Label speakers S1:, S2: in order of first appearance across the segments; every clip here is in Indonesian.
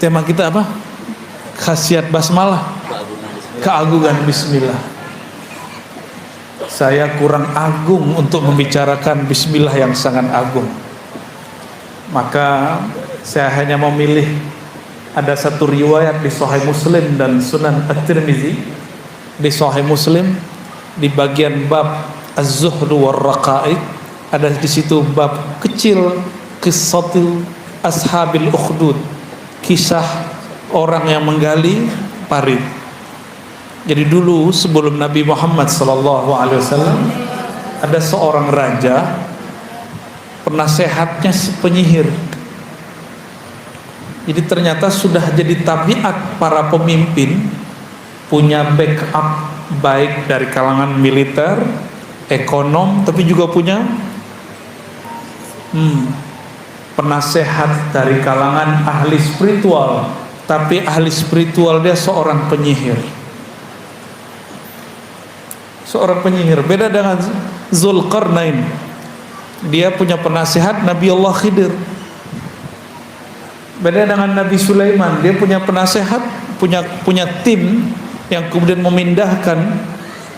S1: tema kita apa? Khasiat basmalah, keagungan bismillah. Saya kurang agung untuk membicarakan bismillah yang sangat agung. Maka saya hanya memilih ada satu riwayat di Sahih Muslim dan Sunan At-Tirmizi. Di Sahih Muslim di bagian bab Az-Zuhd war Raqaiq ada di situ bab kecil qissatul ashabil ukhdud, kisah orang yang menggali parit. Jadi dulu sebelum Nabi Muhammad SAW ada seorang raja, penasehatnya penyihir. Jadi ternyata sudah jadi tabiat para pemimpin punya backup baik dari kalangan militer, ekonom, tapi juga punya penasehat dari kalangan ahli spiritual. Tapi ahli spiritual dia seorang penyihir. Seorang penyihir. Beda dengan Zulkarnain. Dia punya penasehat Nabi Allah Khidir. Beda dengan Nabi Sulaiman. Dia punya penasehat, punya tim yang kemudian memindahkan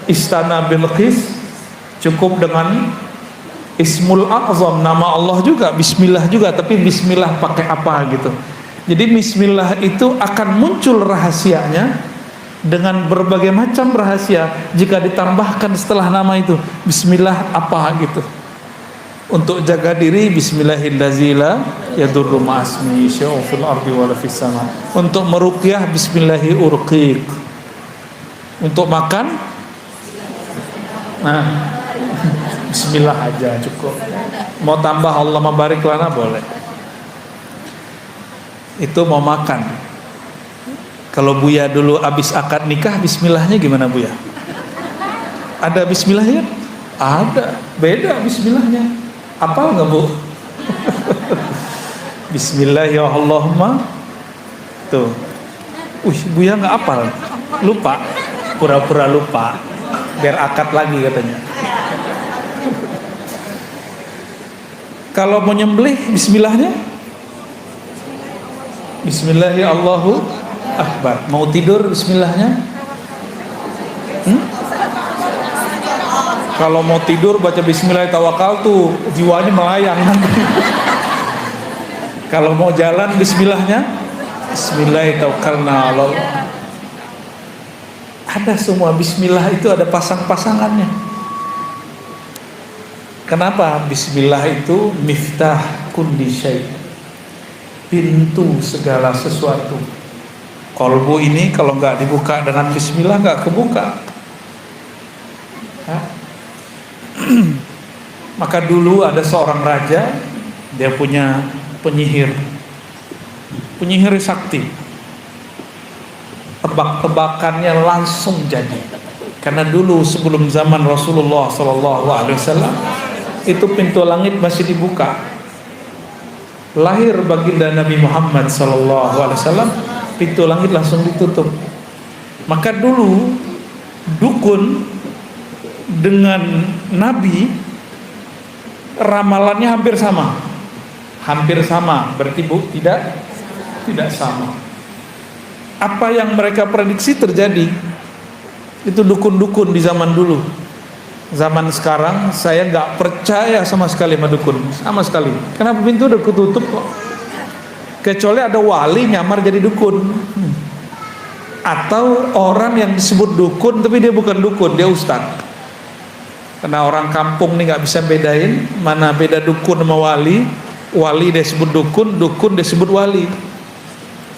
S1: istana Bilqis cukup dengan Ismul A'zam, nama Allah juga, Bismillah juga, tapi Bismillah pakai apa gitu. Jadi Bismillah itu akan muncul rahasianya dengan berbagai macam rahasia jika ditambahkan setelah nama itu Bismillah apa gitu. Untuk jaga diri Bismillahirrahmanirrahim yadurru ma'asmi syai'un fil ardi wala fis sama. Untuk meruqyah Bismillahi urqiq. Untuk makan nah Bismillah aja cukup. Mau tambah Allah mabarik lana boleh. Itu mau makan. Kalau Buya dulu habis akad nikah, bismillahnya gimana Buya? Ada bismillahnya? Ada, beda bismillahnya. Apal nggak Bu? Bismillahirrahmanirrahim. Tuh. Buya nggak apal, lupa, pura-pura lupa, biar akad lagi katanya. Kalau mau nyembelih, bismillahnya? Bismillahirrahmanirrahim. Akbar. Mau tidur bismillahnya? Kalau mau tidur baca bismillah tawakal tuh jiwanya melayang. Kalau mau jalan bismillahnya? Bismillah tawakkalna 'alallah. Ada semua bismillah itu ada pasang-pasangannya. Kenapa? Bismillah itu miftah kulli syai'. Pintu segala sesuatu. Kolbu ini kalau nggak dibuka dengan bismillah nggak kebuka. Maka dulu ada seorang raja, dia punya penyihir sakti. Tebak-tebakannya langsung jadi. Karena dulu sebelum zaman Rasulullah SAW itu pintu langit masih dibuka. Lahir baginda Nabi Muhammad SAW, pintu langit langsung ditutup. Maka dulu dukun dengan Nabi ramalannya hampir sama. Berarti tidak sama. Apa yang mereka prediksi terjadi. Itu dukun-dukun di zaman dulu. Zaman sekarang saya nggak percaya sama sekali sama dukun, sama sekali. Kenapa pintu udah ketutup kok? Kecuali ada wali nyamar jadi dukun, atau orang yang disebut dukun tapi dia bukan dukun, dia ustaz. Karena orang kampung nih nggak bisa bedain mana beda dukun sama wali. Wali dia sebut dukun, dukun dia sebut wali.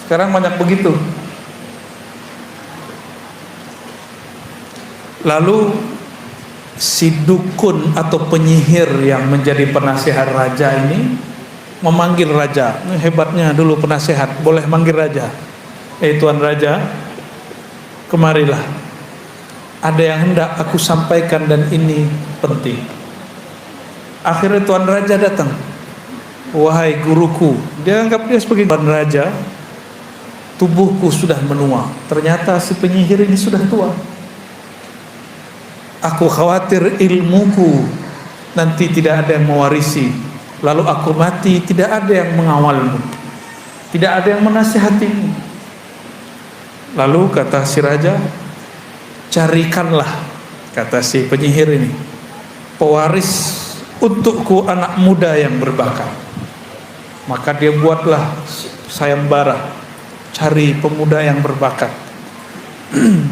S1: Sekarang banyak begitu. Lalu si dukun atau penyihir yang menjadi penasehat raja ini memanggil raja. Ini hebatnya dulu penasehat, boleh manggil raja. Tuan raja, kemarilah. Ada yang hendak aku sampaikan dan ini penting. Akhirnya tuan raja datang. Wahai guruku, dia anggap dia sebagai tuan raja. Tubuhku sudah menua. Ternyata si penyihir ini sudah tua. Aku khawatir ilmuku nanti tidak ada yang mewarisi. Lalu aku mati, tidak ada yang mengawalmu. Tidak ada yang menasihatimu. Lalu kata si raja, carikanlah, kata si penyihir ini, pewaris untukku anak muda yang berbakat. Maka dia buatlah sayembara, cari pemuda yang berbakat.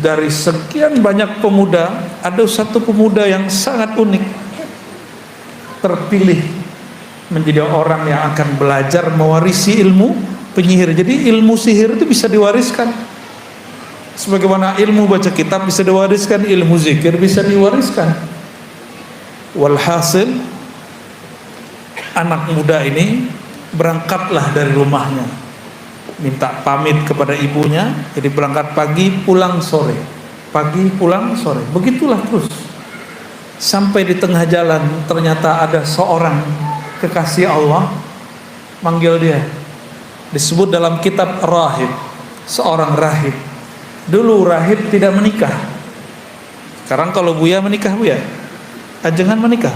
S1: Dari sekian banyak pemuda, ada satu pemuda yang sangat unik, terpilih menjadi orang yang akan belajar mewarisi ilmu penyihir. Jadi ilmu sihir itu bisa diwariskan. Sebagaimana ilmu baca kitab bisa diwariskan, ilmu zikir bisa diwariskan. Walhasil, anak muda ini berangkatlah dari rumahnya, minta pamit kepada ibunya. Jadi berangkat pagi, pulang sore, pagi pulang sore, begitulah terus. Sampai di tengah jalan ternyata ada seorang kekasih Allah manggil dia. Disebut dalam kitab rahib, seorang rahib. Dulu rahib tidak menikah. Sekarang kalau Buya menikah, Buya ajengan menikah,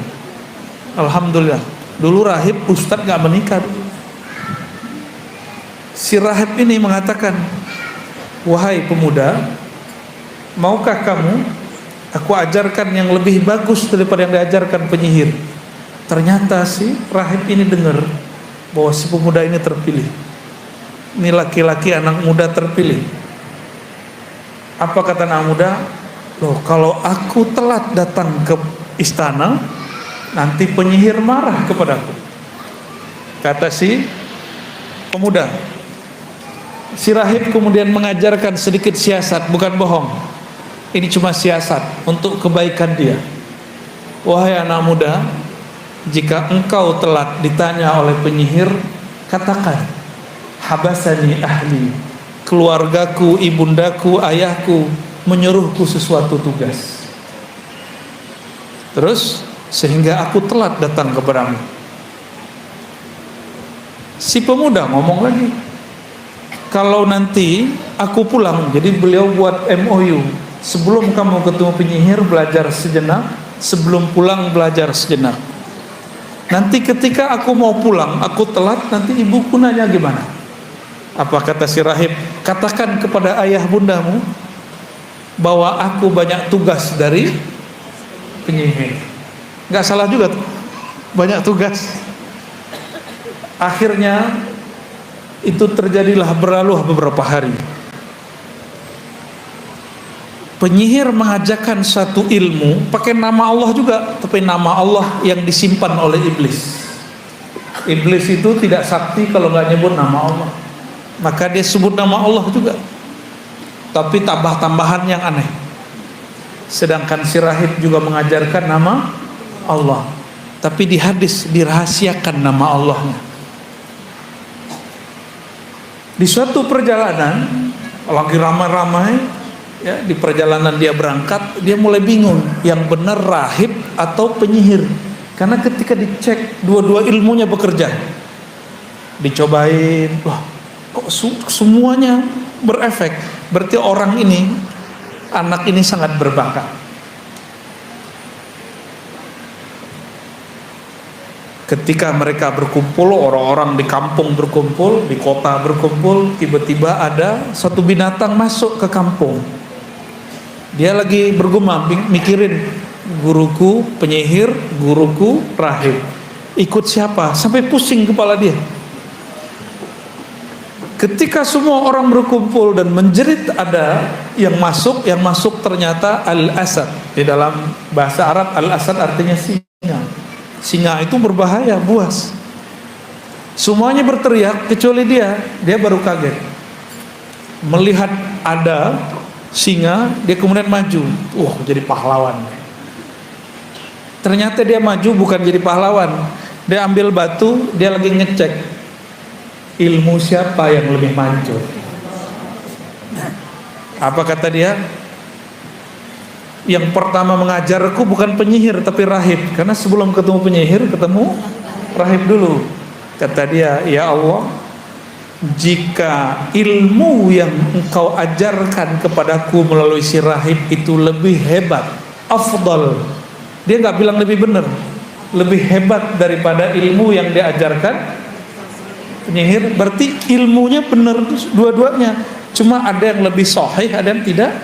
S1: alhamdulillah. Dulu rahib ustadz gak menikah. Si rahib ini mengatakan, wahai pemuda, maukah kamu aku ajarkan yang lebih bagus daripada yang diajarkan penyihir? Ternyata si rahib ini dengar bahwa si pemuda ini terpilih. Ini laki-laki anak muda terpilih. Apa kata anak muda? Loh, kalau aku telat datang ke istana, nanti penyihir marah kepadaku. Kata si pemuda. Si rahib kemudian mengajarkan sedikit siasat, bukan bohong. Ini cuma siasat untuk kebaikan dia. Wahai anak muda, jika engkau telat ditanya oleh penyihir, katakan, habasani ahli, keluargaku, ibundaku, ayahku menyuruhku sesuatu tugas. Terus sehingga aku telat datang kepadamu. Si pemuda ngomong lagi, kalau nanti aku pulang, jadi beliau buat MOU, sebelum kamu ketemu penyihir belajar sejenak, sebelum pulang belajar sejenak. Nanti ketika aku mau pulang, aku telat, nanti ibuku nanya gimana? Apa kata si rahib? Katakan kepada ayah bundamu bahwa aku banyak tugas dari penyihir. Gak salah juga tuh, banyak tugas. Akhirnya itu terjadilah, berlalu beberapa hari. Penyihir mengajarkan satu ilmu pakai nama Allah juga, tapi nama Allah yang disimpan oleh iblis. Iblis itu tidak sakti kalau nggak nyebut nama Allah. Maka dia sebut nama Allah juga, tapi tambah-tambahan yang aneh. Sedangkan si rahib juga mengajarkan nama Allah, tapi di hadis dirahasiakan nama Allahnya. Di suatu perjalanan, lagi ramai-ramai, ya, di perjalanan dia berangkat, dia mulai bingung yang benar rahib atau penyihir. Karena ketika dicek dua-dua ilmunya bekerja, dicobain, wah kok semuanya berefek. Berarti orang ini, anak ini sangat berbakat. Ketika mereka berkumpul, orang-orang di kampung berkumpul, di kota berkumpul, tiba-tiba ada satu binatang masuk ke kampung. Dia lagi bergumam, mikirin, guruku penyihir, guruku rahib, ikut siapa? Sampai pusing kepala dia. Ketika semua orang berkumpul dan menjerit, ada yang masuk ternyata al-asad. Di dalam bahasa Arab al-asad artinya singa. Singa itu berbahaya, buas. Semuanya berteriak kecuali dia baru kaget. Melihat ada singa, dia kemudian maju. Jadi pahlawan. Ternyata dia maju bukan jadi pahlawan. Dia ambil batu, dia lagi ngecek ilmu siapa yang lebih manjur. Apa kata dia? Yang pertama mengajarku bukan penyihir tapi rahib, karena sebelum ketemu penyihir ketemu rahib dulu. Kata dia, ya Allah, jika ilmu yang engkau ajarkan kepadaku melalui si rahib itu lebih hebat, afdal, dia gak bilang lebih benar, lebih hebat daripada ilmu yang diajarkan penyihir, berarti ilmunya benar dua-duanya. Cuma ada yang lebih sahih, ada yang tidak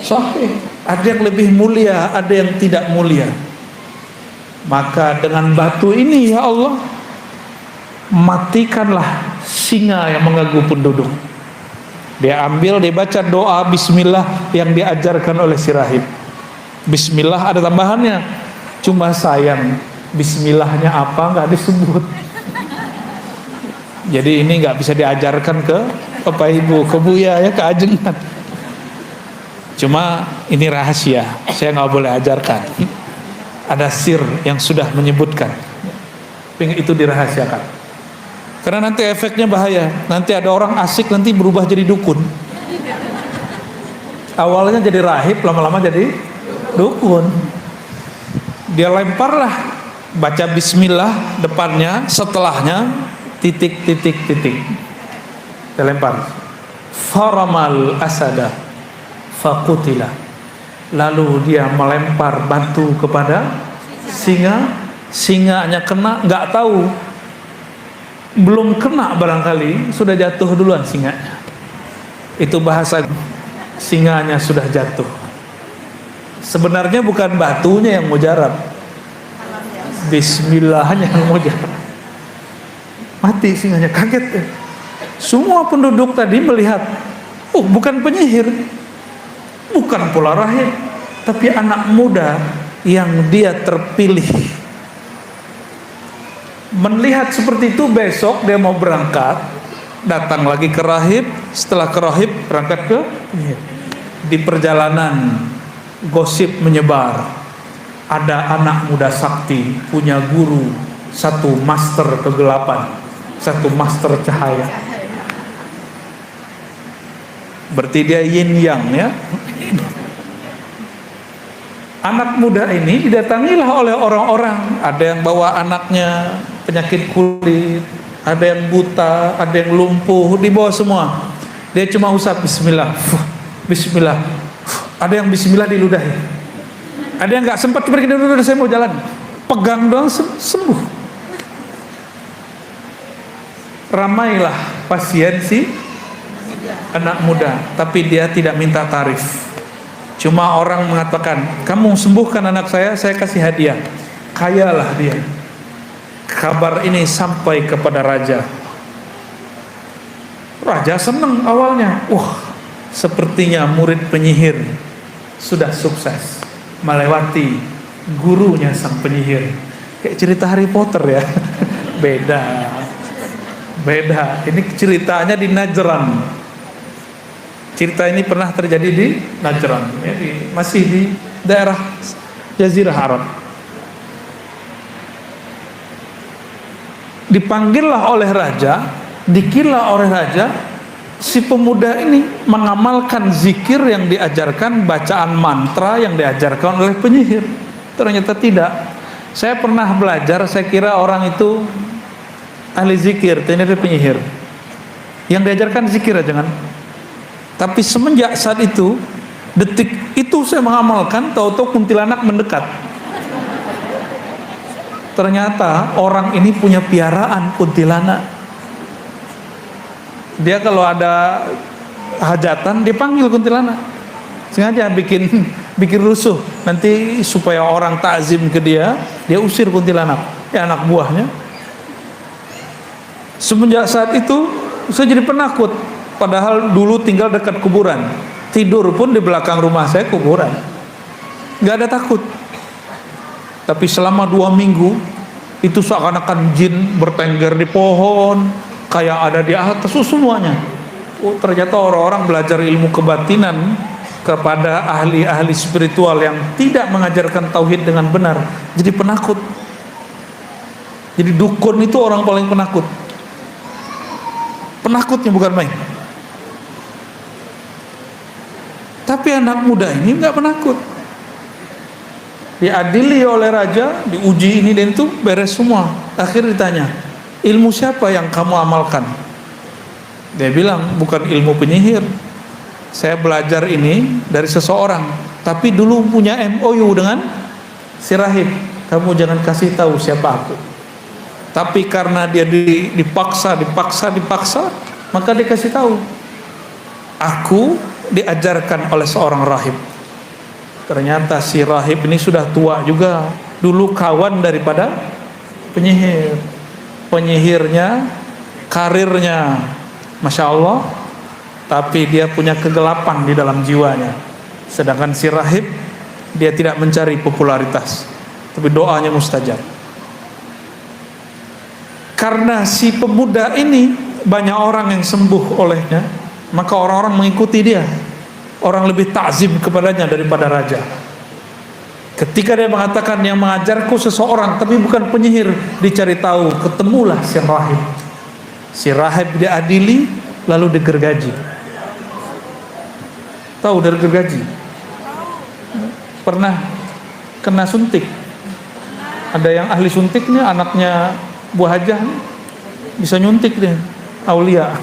S1: sahih, ada yang lebih mulia, ada yang tidak mulia. Maka dengan batu ini ya Allah, matikanlah singa yang mengganggu penduduk. Dia ambil, dia baca doa bismillah yang diajarkan oleh si rahib. Bismillah ada tambahannya, cuma sayang bismillahnya apa nggak disebut. Jadi ini nggak bisa diajarkan ke Bapak Ibu, ke Buya ya, ke ajengan. Cuma ini rahasia, saya nggak boleh ajarkan. Ada sir yang sudah menyebutkan, itu dirahasiakan. Karena nanti efeknya bahaya. Nanti ada orang asik nanti berubah jadi dukun. Awalnya jadi rahib, lama-lama jadi dukun. Dia lemparlah, baca bismillah depannya, setelahnya titik. Dia lempar. Faramal asada faqutila. Lalu dia melempar batu kepada singa. Singanya kena, nggak tahu, belum kena barangkali sudah jatuh duluan singanya. Itu bahasa singanya sudah jatuh. Sebenarnya bukan batunya yang mujarab, bismillahnya yang mujarab. Mati singanya, kaget ya. Semua penduduk tadi melihat, oh bukan penyihir, bukan pula rahib, tapi anak muda yang dia terpilih. Melihat seperti itu, besok dia mau berangkat, datang lagi ke rahib, setelah ke rahib berangkat ke penyihir. Di perjalanan gosip menyebar, ada anak muda sakti punya guru, satu master kegelapan, satu master cahaya. Berarti dia yin yang ya. Anak muda ini didatangilah oleh orang-orang. Ada yang bawa anaknya penyakit kulit, ada yang buta, ada yang lumpuh, dibawa semua. Dia cuma usap bismillah, bismillah. Ada yang bismillah diludahi. Ada yang nggak sempat pergi dulu, saya mau jalan. Pegang doang sembuh. Ramailah pasien si anak muda, tapi dia tidak minta tarif. Cuma orang mengatakan, kamu sembuhkan anak saya kasih hadiah. Kayalah dia. Kabar ini sampai kepada raja. Raja senang awalnya. Sepertinya murid penyihir sudah sukses melewati gurunya sang penyihir. Kayak cerita Harry Potter ya. Beda. Ini ceritanya di Najran. Cerita ini pernah terjadi di Najran, ya, masih di daerah Jazirah Arab. Dipanggillah oleh raja, dikirlah oleh raja, si pemuda ini mengamalkan zikir yang diajarkan, bacaan mantra yang diajarkan oleh penyihir. Ternyata tidak. Saya pernah belajar, saya kira orang itu ahli zikir, ternyata penyihir. Yang diajarkan zikir aja kan. Tapi semenjak saat itu, detik itu saya mengamalkan, tahu-tahu kuntilanak mendekat. Ternyata orang ini punya piaraan kuntilanak. Dia kalau ada hajatan dipanggil kuntilanak. Sengaja bikin rusuh. Nanti supaya orang takzim ke dia usir kuntilanak. Ya anak buahnya. Semenjak saat itu saya jadi penakut. Padahal dulu tinggal dekat kuburan. Tidur pun di belakang rumah saya kuburan. Gak ada takut. Tapi selama 2 minggu itu seakan-akan jin bertengger di pohon, kayak ada di atas semuanya. Ternyata orang-orang belajar ilmu kebatinan kepada ahli-ahli spiritual yang tidak mengajarkan tauhid dengan benar, jadi penakut. Jadi dukun itu orang paling penakut. Penakutnya bukan main. Tapi anak muda ini nggak penakut. Diadili oleh raja, diuji ini dan itu, beres semua. Akhirnya ditanya, ilmu siapa yang kamu amalkan? Dia bilang, bukan ilmu penyihir. Saya belajar ini dari seseorang, tapi dulu punya MOU dengan si rahib. Kamu jangan kasih tahu siapa aku. Tapi karena dia dipaksa, maka dia kasih tahu, aku diajarkan oleh seorang rahib. Ternyata si rahib ini sudah tua juga, dulu kawan daripada penyihir. Penyihirnya, karirnya, Masya Allah, tapi dia punya kegelapan di dalam jiwanya. Sedangkan si rahib, dia tidak mencari popularitas, tapi doanya mustajab. Karena si pemuda ini banyak orang yang sembuh olehnya, maka orang-orang mengikuti dia. Orang lebih takzim kepadanya daripada raja. Ketika dia mengatakan yang mengajarku seseorang tapi bukan penyihir, dicari tahu, ketemulah si rahib. Si rahib diadili lalu digergaji. Tahu dari gergaji? Pernah kena suntik? Ada yang ahli suntik nih, anaknya Bu Hajah bisa nyuntik dia, aulia.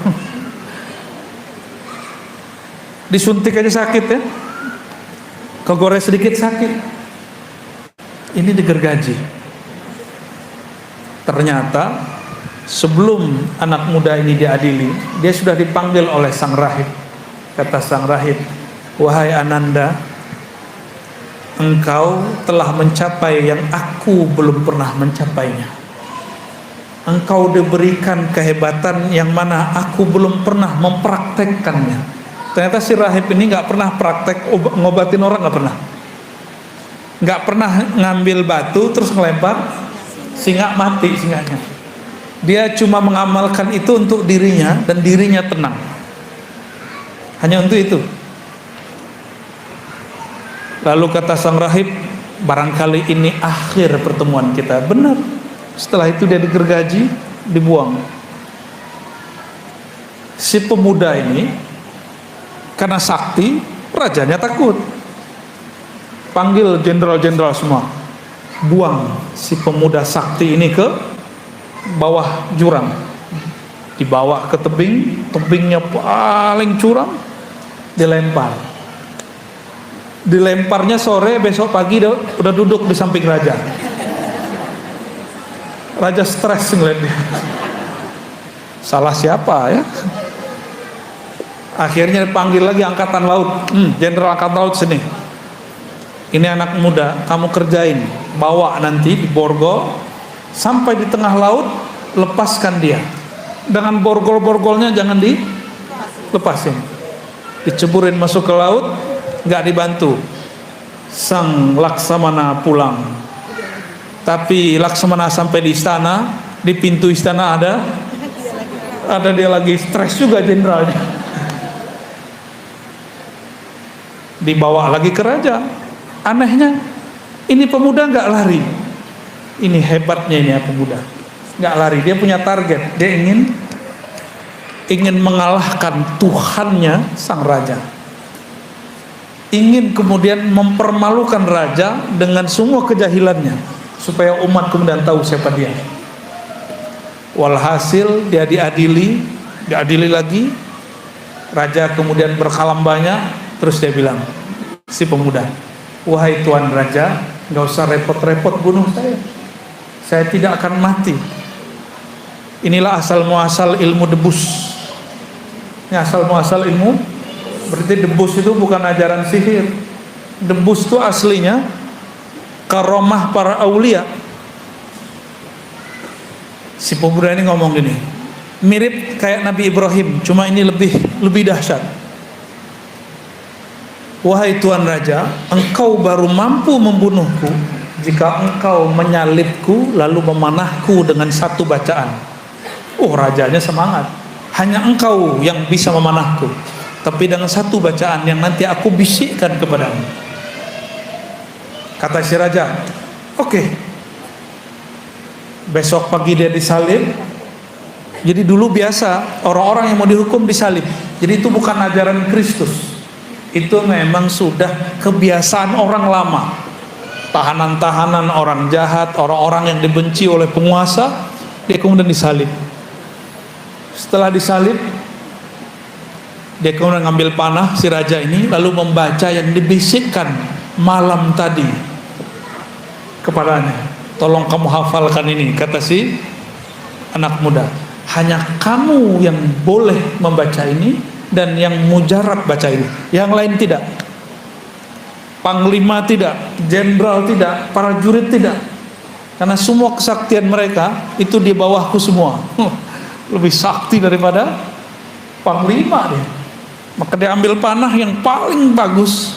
S1: Disuntik aja sakit ya, kegores sedikit sakit. Ini digergaji. Ternyata sebelum anak muda ini diadili, dia sudah dipanggil oleh sang rahib. Kata sang rahib, wahai Ananda, engkau telah mencapai yang aku belum pernah mencapainya. Engkau diberikan kehebatan yang mana aku belum pernah mempraktekkannya. Ternyata si rahib ini gak pernah praktek ngobatin orang, gak pernah ngambil batu terus ngelempar singa mati singanya. Dia cuma mengamalkan itu untuk dirinya dan dirinya tenang, hanya untuk itu. Lalu kata sang rahib, barangkali ini akhir pertemuan kita. Benar. Setelah itu dia digergaji, dibuang. Si pemuda ini karena sakti, rajanya takut. Panggil jenderal-jenderal semua, buang si pemuda sakti ini ke bawah jurang. Dibawa ke tebing, tebingnya paling curam, dilempar. Dilemparnya sore, besok pagi udah duduk di samping raja. Raja stres ngeliatnya. Salah siapa ya? Akhirnya dipanggil lagi angkatan laut. Jenderal angkatan laut sini. Ini anak muda, kamu kerjain. Bawa nanti di borgol sampai di tengah laut, lepaskan dia. Dengan borgol-borgolnya jangan dilepasin. Diceburin masuk ke laut, nggak dibantu. Sang Laksamana pulang. Tapi Laksamana sampai di istana, di pintu istana ada dia lagi stres juga jenderalnya. Dibawa lagi ke raja. Anehnya, ini pemuda nggak lari. Ini hebatnya ini ya pemuda, nggak lari. Dia punya target. Dia ingin mengalahkan Tuhannya sang raja. Ingin kemudian mempermalukan raja dengan semua kejahilannya, supaya umat kemudian tahu siapa dia. Walhasil dia diadili lagi. Raja kemudian berkalam banyak. Terus dia bilang, si pemuda, wahai tuan raja, nggak usah repot-repot bunuh saya tidak akan mati. Inilah asal muasal ilmu debus. Ini asal muasal ilmu, berarti debus itu bukan ajaran sihir. Debus itu aslinya karomah para aulia. Si pemuda ini ngomong gini, mirip kayak Nabi Ibrahim, cuma ini lebih dahsyat. Wahai tuan raja, engkau baru mampu membunuhku jika engkau menyalibku lalu memanahku dengan satu bacaan. Rajanya semangat. Hanya engkau yang bisa memanahku, tapi dengan satu bacaan yang nanti aku bisikkan kepadamu. Kata si raja, oke. Besok pagi dia disalib. Jadi dulu biasa orang-orang yang mau dihukum disalib. Jadi itu bukan ajaran Kristus. Itu memang sudah kebiasaan orang lama. Tahanan-tahanan, orang jahat, orang-orang yang dibenci oleh penguasa, dia kemudian disalib. Setelah disalib, dia kemudian ngambil panah si raja ini, lalu membaca yang dibisikkan malam tadi kepadanya. Tolong kamu hafalkan ini, kata si anak muda. Hanya kamu yang boleh membaca ini dan yang mujarab baca ini. Yang lain tidak. Panglima tidak, jenderal tidak, para jurid tidak. Karena semua kesaktian mereka itu di bawahku semua. Lebih sakti daripada panglima dia. Maka dia ambil panah yang paling bagus,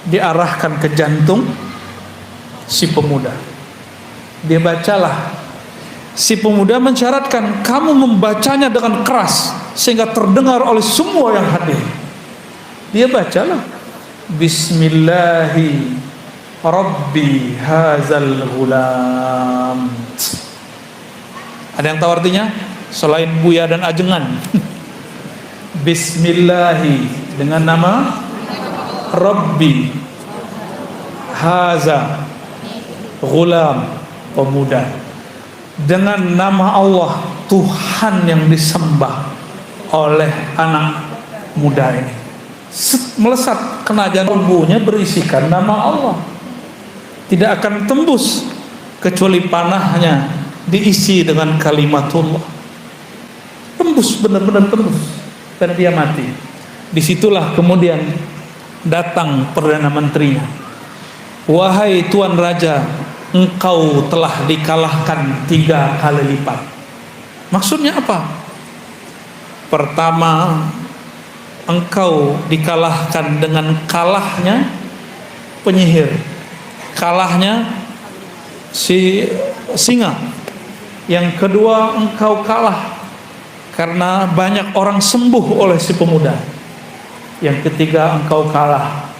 S1: diarahkan ke jantung si pemuda. Dia bacalah. Si pemuda mensyaratkan kamu membacanya dengan keras sehingga terdengar oleh semua yang hadir. Dia bacalah, Bismillahi Rabbi hazal ghulam. Ada yang tahu artinya? Selain Buya dan Ajengan. Bismillahi, dengan nama Rabbi haza ghulam, pemuda, dengan nama Allah Tuhan yang disembah oleh anak muda ini. Melesat kena jantung, tubuhnya berisikan nama Allah, tidak akan tembus kecuali panahnya diisi dengan kalimatullah. Tembus, benar-benar tembus, dan dia mati. Disitulah kemudian datang Perdana Menterinya. Wahai Tuan Raja, engkau telah dikalahkan 3 kali lipat. Maksudnya apa? Pertama, engkau dikalahkan dengan kalahnya penyihir, kalahnya si singa. Yang kedua, engkau kalah karena banyak orang sembuh oleh si pemuda. Yang ketiga, engkau kalah,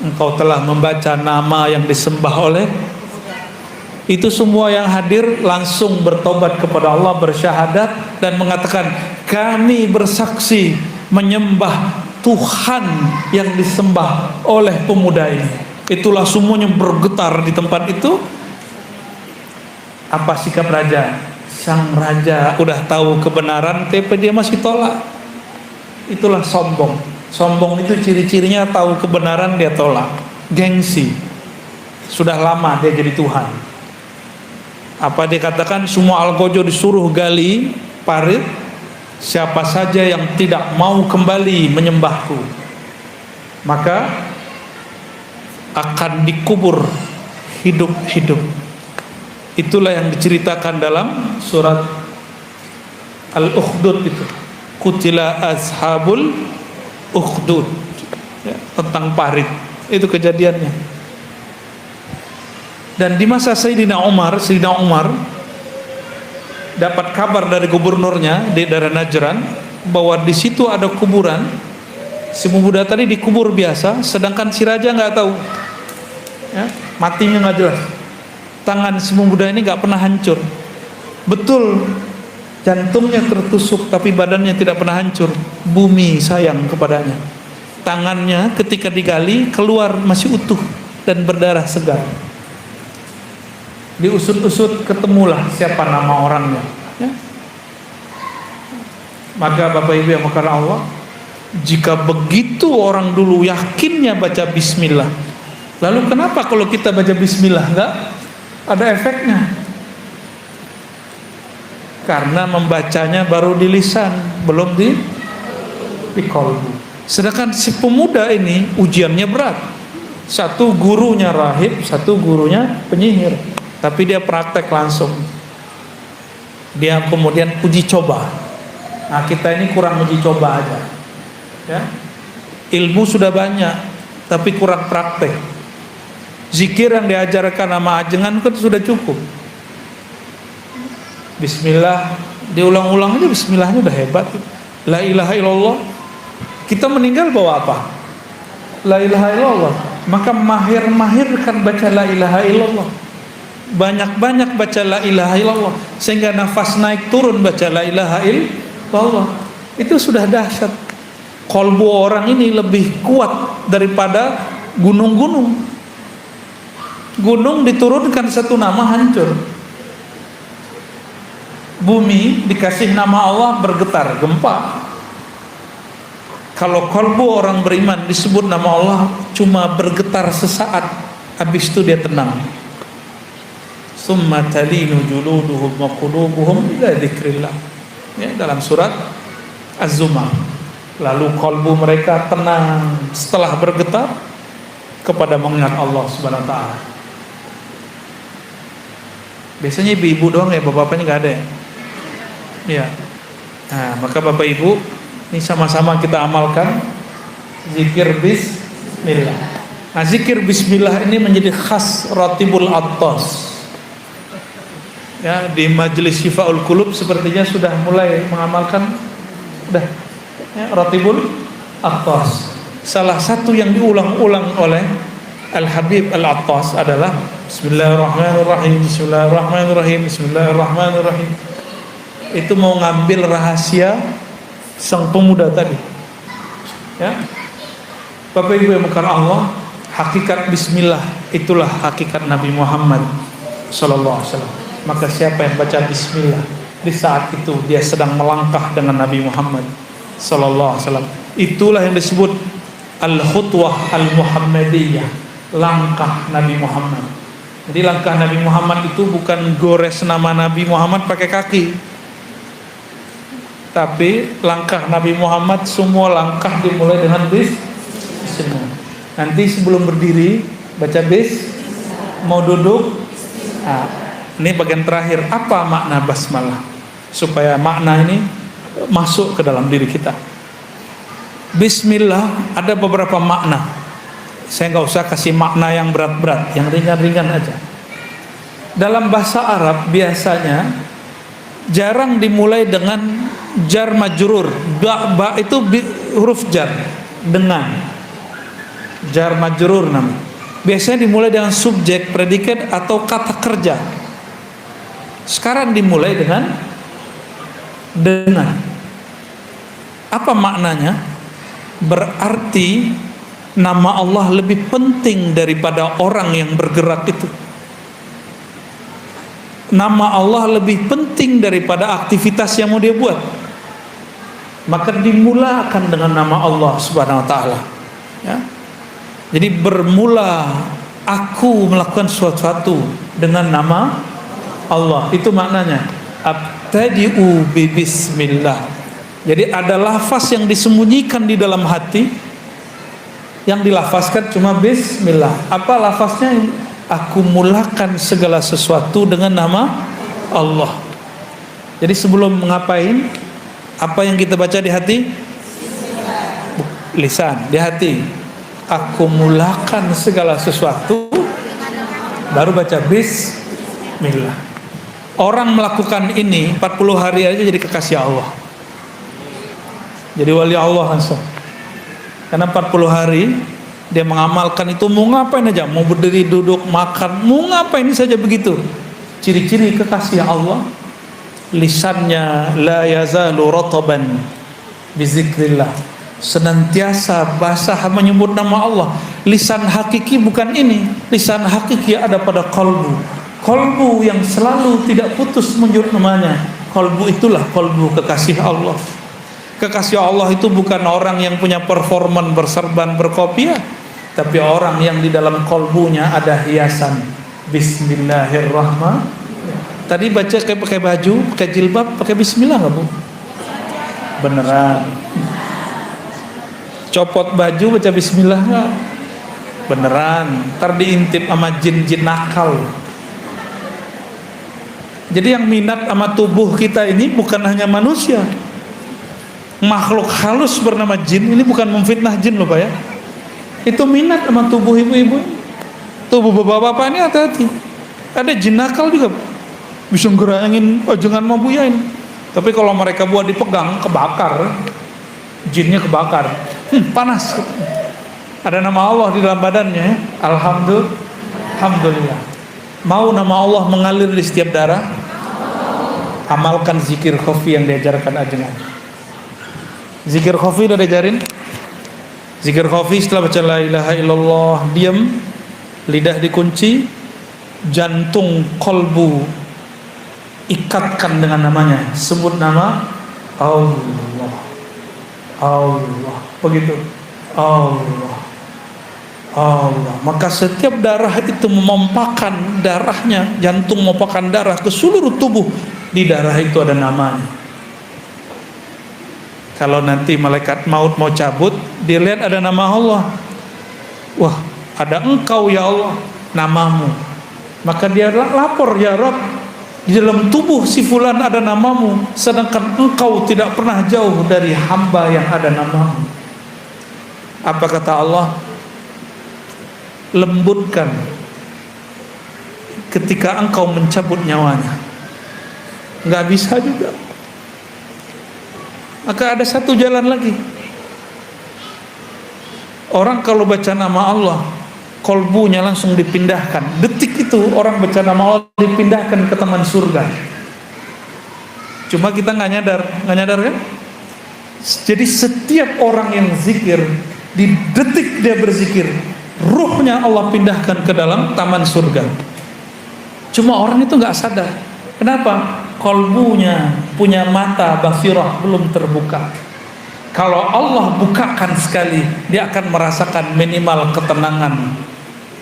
S1: engkau telah membaca nama yang disembah oleh. Itu semua yang hadir langsung bertobat kepada Allah, bersyahadat dan mengatakan, kami bersaksi menyembah Tuhan yang disembah oleh pemuda ini. Itulah semuanya bergetar di tempat itu. Apa sikap raja? Sang raja udah tahu kebenaran, tapi dia masih tolak. Itulah sombong. Sombong itu ciri-cirinya tahu kebenaran dia tolak. Gengsi. Sudah lama dia jadi Tuhan. Apa dia katakan? Semua Algojo disuruh gali parit. Siapa saja yang tidak mau kembali menyembahku, maka akan dikubur hidup-hidup. Itulah yang diceritakan dalam surat Al-Ukhdud itu. Qutila ashabul ukhdud, ya, tentang parit. Itu kejadiannya. Dan di masa Sayyidina Umar dapat kabar dari gubernurnya di daerah Najran bahwa di situ ada kuburan. Si pemuda tadi dikubur biasa, sedangkan si raja nggak tahu, ya, matinya nggak jelas. Tangan si pemuda ini nggak pernah hancur. Betul, jantungnya tertusuk tapi badannya tidak pernah hancur. Bumi sayang kepadanya. Tangannya ketika digali keluar masih utuh dan berdarah segar. Diusut-usut ketemulah siapa nama orangnya, ya. Maka Bapak Ibu yang makan Allah, jika begitu orang dulu yakinnya baca bismillah, lalu kenapa kalau kita baca bismillah enggak ada efeknya? Karena membacanya baru di lisan, belum di kolbu. Sedangkan si pemuda ini ujiannya berat. Satu gurunya rahib, satu gurunya penyihir. Tapi dia praktek langsung. Dia kemudian uji coba. Nah, kita ini kurang uji coba aja, ya. Ilmu sudah banyak tapi kurang praktek. Zikir yang diajarkan sama Ajengan kan sudah cukup. Bismillah diulang-ulang aja, bismillahnya udah hebat. La ilaha illallah. Kita meninggal bawa apa? La ilaha illallah. Maka mahir-mahirkan baca la ilaha illallah. Banyak-banyak baca la ilaha illallah sehingga nafas naik turun baca la ilaha illallah. Itu sudah dahsyat. Kolbu orang ini lebih kuat daripada gunung-gunung. Gunung diturunkan satu nama hancur. Bumi dikasih nama Allah bergetar, gempa. Kalau kolbu orang beriman disebut nama Allah cuma bergetar sesaat, habis itu dia tenang. summa talinu juluduhum wa qulubuhum ila dzikrillah. Ya, dalam surat Az-Zumar. Lalu kalbu mereka tenang setelah bergetar kepada mengingat Allah Subhanahu wa taala. Biasanya ibu-ibu doang ya, bapak-bapaknya nggak ada ya? Iya. Nah, maka bapak ibu ini sama-sama kita amalkan zikir bismillah. Nah, zikir bismillah ini menjadi khas Ratibul Attas. Ya, di majelis Syifaul Qulub sepertinya sudah mulai mengamalkan sudah ya, Ratibul Attas. Salah satu yang diulang-ulang oleh Al-Habib Al-Attas adalah Bismillahirrahmanirrahim, Bismillahirrahmanirrahim, Bismillahirrahmanirrahim. Itu mau ngambil rahasia sang pemuda tadi. Ya. Bapak Ibu yang bukan Allah, hakikat bismillah itulah hakikat Nabi Muhammad sallallahu alaihi wasallam. Maka siapa yang baca bismillah di saat itu dia sedang melangkah dengan Nabi Muhammad sallallahu alaihi wasallam. Itulah yang disebut al-khutwah al-muhammadiyah, langkah Nabi Muhammad. Jadi langkah Nabi Muhammad itu bukan gores nama Nabi Muhammad pakai kaki, tapi langkah Nabi Muhammad semua langkah dimulai dengan bismillah. Nanti sebelum berdiri baca mau duduk. Nah, ini bagian terakhir, apa makna basmalah supaya makna ini masuk ke dalam diri kita. Bismillah ada beberapa makna. Saya nggak usah kasih makna yang berat-berat, yang ringan-ringan aja. Dalam bahasa Arab biasanya jarang dimulai dengan jar majrur. Ba itu huruf jar, dengan jar majrur namanya. Biasanya dimulai dengan subjek, predikat atau kata kerja. Sekarang dimulai dengan. Apa maknanya? Berarti nama Allah lebih penting daripada orang yang bergerak itu. Nama Allah lebih penting daripada aktivitas yang mau dia buat. Maka dimulakan dengan nama Allah Subhanahu wa taala. Ya. Jadi bermula aku melakukan sesuatu dengan nama Allah. Itu maknanya. Abtadi'u bi bismillah. Jadi ada lafaz yang disembunyikan di dalam hati, yang dilafazkan cuma bismillah. Apa lafaznya? Aku mulakan segala sesuatu dengan nama Allah. Jadi sebelum ngapain, apa yang kita baca di hati? Lisan, di hati. Aku mulakan segala sesuatu, baru baca bismillah. Orang melakukan ini 40 hari aja jadi kekasih Allah, jadi wali Allah langsung. Karena 40 hari dia mengamalkan itu, mau ngapain aja, mau berdiri, duduk, makan, mau ngapain saja begitu. Ciri-ciri kekasih Allah, lisannya la yazalu rataban bizikrillah, senantiasa basah menyebut nama Allah. Lisan hakiki bukan ini, lisan hakiki ada pada kalbu. Kalbu yang selalu tidak putus menyebut namanya. Kalbu itulah kalbu kekasih Allah. Kekasih Allah itu bukan orang yang punya performan berserban berkopiah, tapi orang yang di dalam kalbunya ada hiasan Bismillahirrahmanirrahim. Tadi baca kayak pakai baju, pakai jilbab, pakai bismillah nggak Bu? Beneran. Copot baju baca bismillah nggak? Beneran. Ntar diintip sama jin-jin nakal. Jadi yang minat sama tubuh kita ini bukan hanya manusia, makhluk halus bernama jin. Ini bukan memfitnah jin loh Pak ya. Itu minat sama tubuh ibu-ibu, tubuh bapak-bapak ini. Hati-hati, ada jin nakal juga, bisa ngerangin jangan mau buyain. Tapi kalau mereka buat dipegang, kebakar, jinnya kebakar, panas. Ada nama Allah di dalam badannya ya. Alhamdulillah. Mau nama Allah mengalir di setiap darah, amalkan zikir khafi yang diajarkan ajengan. Zikir khafi udah diajarin. Zikir khafi setelah baca la ilaha illallah, diam, lidah dikunci, jantung kolbu ikatkan dengan namanya. Sebut nama Allah, Allah, begitu. Allah, Allah. Maka setiap darah itu memompahkan darahnya, jantung memompahkan darah ke seluruh tubuh. Di darah itu ada namanya. Kalau nanti malaikat maut mau cabut, dia lihat ada nama Allah. Wah, ada engkau ya Allah, namamu. Maka dia lapor, ya Rabb, di dalam tubuh si fulan ada namamu, sedangkan engkau tidak pernah jauh dari hamba yang ada namamu. Apa kata Allah? Lembutkan ketika engkau mencabut nyawanya. Nggak bisa juga. Maka ada satu jalan lagi. Orang kalau baca nama Allah, kolbunya langsung dipindahkan. Detik itu orang baca nama Allah dipindahkan ke taman surga. Cuma kita nggak nyadar kan? Jadi setiap orang yang zikir, di detik dia berzikir, ruhnya Allah pindahkan ke dalam taman surga. Cuma orang itu nggak sadar. Kenapa? Kolbunya punya mata basirah belum terbuka. Kalau Allah bukakan sekali, dia akan merasakan minimal ketenangan.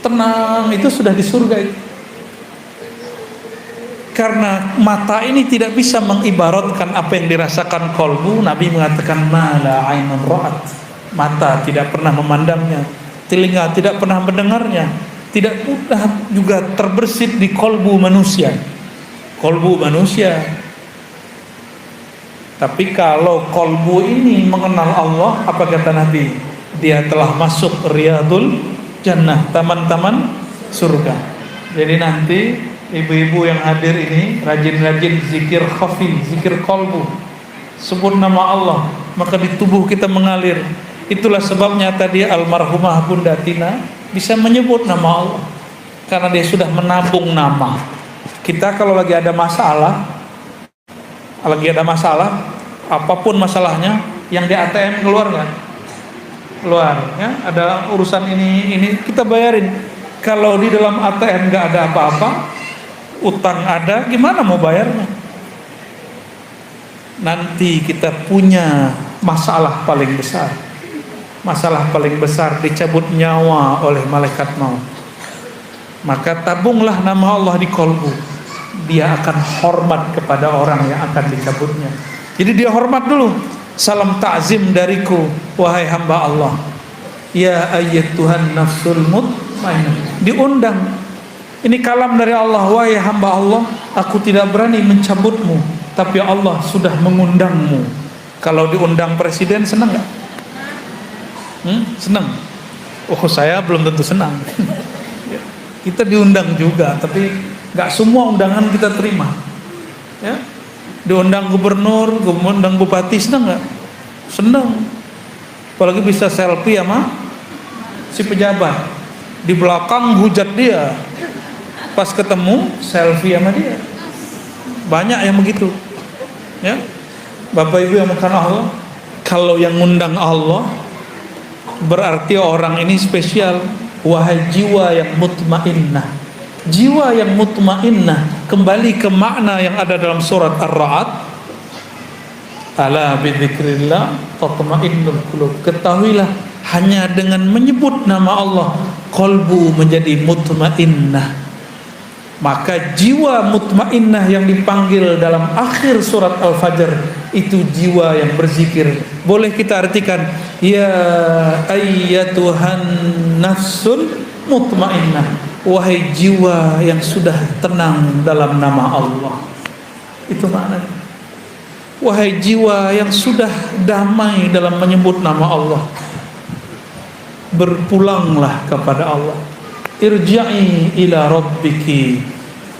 S1: Tenang itu sudah di surga itu. Karena mata ini tidak bisa mengibaratkan apa yang dirasakan kolbu. Nabi mengatakan mala ainun ra'at. Mata tidak pernah memandangnya, telinga tidak pernah mendengarnya, tidak mudah juga terbersit di kolbu manusia. Kolbu manusia. Tapi kalau kolbu ini mengenal Allah, apa kata Nabi? Dia telah masuk riyadul jannah, taman-taman surga. Jadi nanti ibu-ibu yang hadir ini rajin-rajin zikir khafi, zikir kolbu, sebut nama Allah, maka di tubuh kita mengalir. Itulah sebabnya tadi almarhumah Bunda Tina bisa menyebut nama Allah, karena dia sudah menabung nama. Kita kalau lagi ada masalah, apapun masalahnya, yang di ATM keluar nggak? Keluar, ya. Ada urusan ini kita bayarin. Kalau di dalam ATM nggak ada apa-apa, utang ada, gimana mau bayarnya? Nanti kita punya masalah paling besar. Masalah paling besar dicabut nyawa oleh malaikat maut. Maka tabunglah nama Allah di kolbu. Dia akan hormat kepada orang yang akan dicabutnya. Jadi dia hormat dulu. Salam ta'zim dariku, wahai hamba Allah. Ya ayyatuhan nafsul mutmainnah. Diundang. Ini kalam dari Allah, wahai hamba Allah, aku tidak berani mencabutmu, tapi Allah sudah mengundangmu. Kalau diundang presiden senang nggak? Senang. Oh, saya belum tentu senang. Kita diundang juga, tapi nggak semua undangan kita terima. Ya, diundang gubernur, diundang bupati, senang nggak? Senang. Apalagi bisa selfie sama si pejabat. Di belakang hujat dia, pas ketemu selfie sama dia. Banyak yang begitu. Ya, Bapak Ibu yang makan Allah, kalau yang ngundang Allah berarti orang ini spesial. Wahai jiwa yang mutmainnah, jiwa yang mutmainnah, kembali ke makna yang ada dalam surat Ar-Ra'd, ala bidzikrillah tatma'innul qulub. Ketahuilah, hanya dengan menyebut nama Allah qalbu menjadi mutmainnah. Maka jiwa mutmainnah yang dipanggil dalam akhir surat Al-Fajr itu jiwa yang berzikir. Boleh kita artikan, ya ayyatuhan nafsul mutmainnah, wahai jiwa yang sudah tenang dalam nama Allah. Itu maknanya. Wahai jiwa yang sudah damai dalam menyebut nama Allah, berpulanglah kepada Allah. Irja'i ila rabbiki,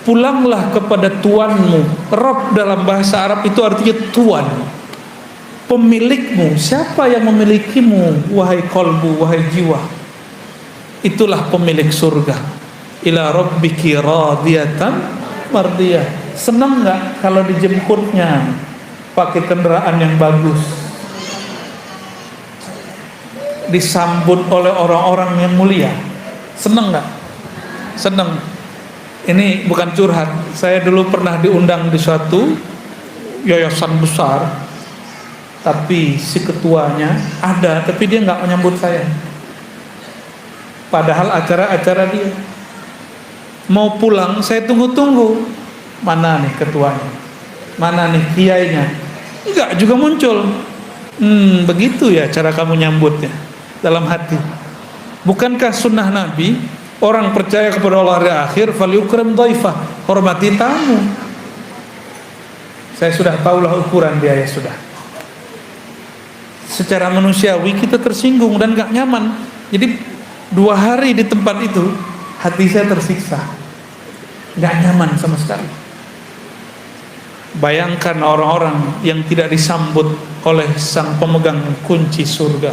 S1: pulanglah kepada Tuanmu. Rabb dalam bahasa Arab itu artinya Tuan, pemilikmu. Siapa yang memilikimu, wahai kolbu, wahai jiwa? Itulah pemilik surga. Ila rabbiki radiyatan mardiyah. Senang nggak kalau dijemputnya pakai kendaraan yang bagus, disambut oleh orang-orang yang mulia? Senang nggak? Senang. Ini bukan curhat. Saya dulu pernah diundang di suatu yayasan besar, tapi si ketuanya ada, tapi dia nggak menyambut saya. Padahal acara-acara dia. Mau pulang saya tunggu-tunggu. Mana nih ketuanya? Mana nih kiainya? Enggak juga muncul. Begitu ya cara kamu nyambutnya dalam hati. Bukankah sunnah Nabi, orang percaya kepada Allah hari akhir, falyukram dhaifah, hormati tamu. Saya sudah tahulah ukuran dia, ya sudah. Secara manusiawi kita tersinggung dan gak nyaman. Jadi 2 hari di tempat itu hati saya tersiksa, gak nyaman sama sekali. Bayangkan orang-orang yang tidak disambut oleh sang pemegang kunci surga,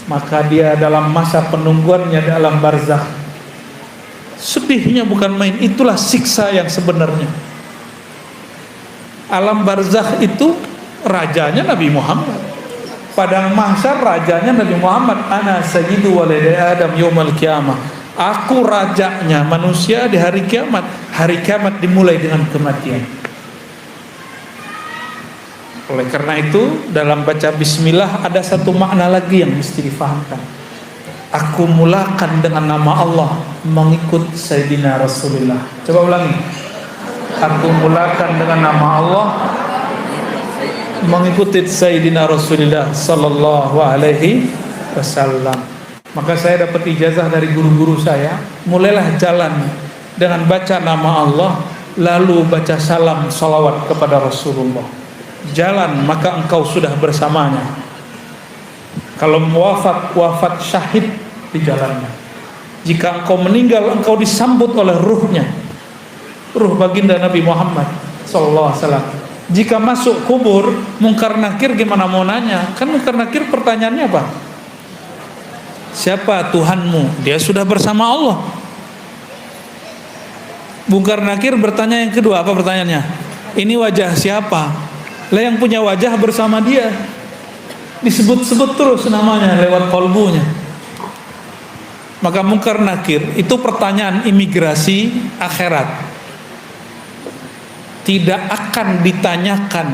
S1: maka dia dalam masa penungguannya dalam barzakh, sedihnya bukan main. Itulah siksa yang sebenarnya. Alam barzakh itu rajanya Nabi Muhammad, padang mahsyar rajanya Nabi Muhammad. Ana sayyidu waladi Adam yaumal qiyamah. Aku rajanya manusia di hari kiamat. Hari kiamat dimulai dengan kematian. Oleh karena itu, dalam baca bismillah ada satu makna lagi yang mesti difahamkan. Aku mulakan dengan nama Allah, mengikut Sayyidina Rasulullah. Coba ulangi. Aku mulakan dengan nama Allah, mengikuti Sayyidina Rasulullah sallallahu alaihi wasallam. Maka saya dapat ijazah dari guru-guru saya, mulailah jalan dengan baca nama Allah, lalu baca salam salawat kepada Rasulullah. Jalan maka engkau sudah bersamanya. Kalau wafat syahid di jalannya. Jika engkau meninggal, engkau disambut oleh ruhnya, ruh baginda Nabi Muhammad sallallahu alaihi wasallam. Jika masuk kubur, Munkar Nakir gimana mau nanya? Kan Munkar Nakir pertanyaannya apa? Siapa Tuhanmu? Dia sudah bersama Allah. Munkar Nakir bertanya yang kedua, apa pertanyaannya? Ini wajah siapa? Lah yang punya wajah bersama dia. Disebut-sebut terus namanya lewat kolbunya. Maka Munkar Nakir itu pertanyaan imigrasi akhirat. Tidak akan ditanyakan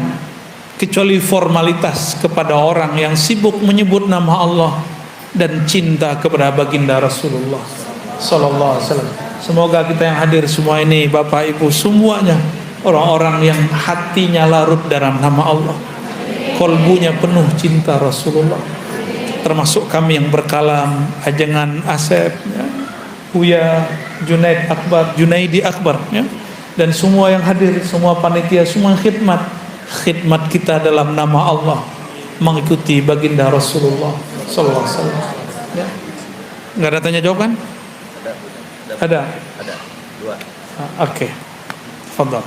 S1: kecuali formalitas kepada orang yang sibuk menyebut nama Allah dan cinta kepada baginda Rasulullah sallallahu alaihi wasallam. Semoga kita yang hadir semua ini, Bapak Ibu semuanya, orang-orang yang hatinya larut dalam nama Allah, kolbunya penuh cinta Rasulullah. Termasuk kami yang berkalam, Ajengan Asep, ya, Buya Junaid Akbar, Junaidi Akbar, ya, dan semua yang hadir, semua panitia, semua khidmat kita dalam nama Allah, mengikuti baginda Rasulullah sallallahu alaihi wasallam. Ya. Enggak ada tanya jawab kan? Ada. Ada. 2. Oke. Tafadhal.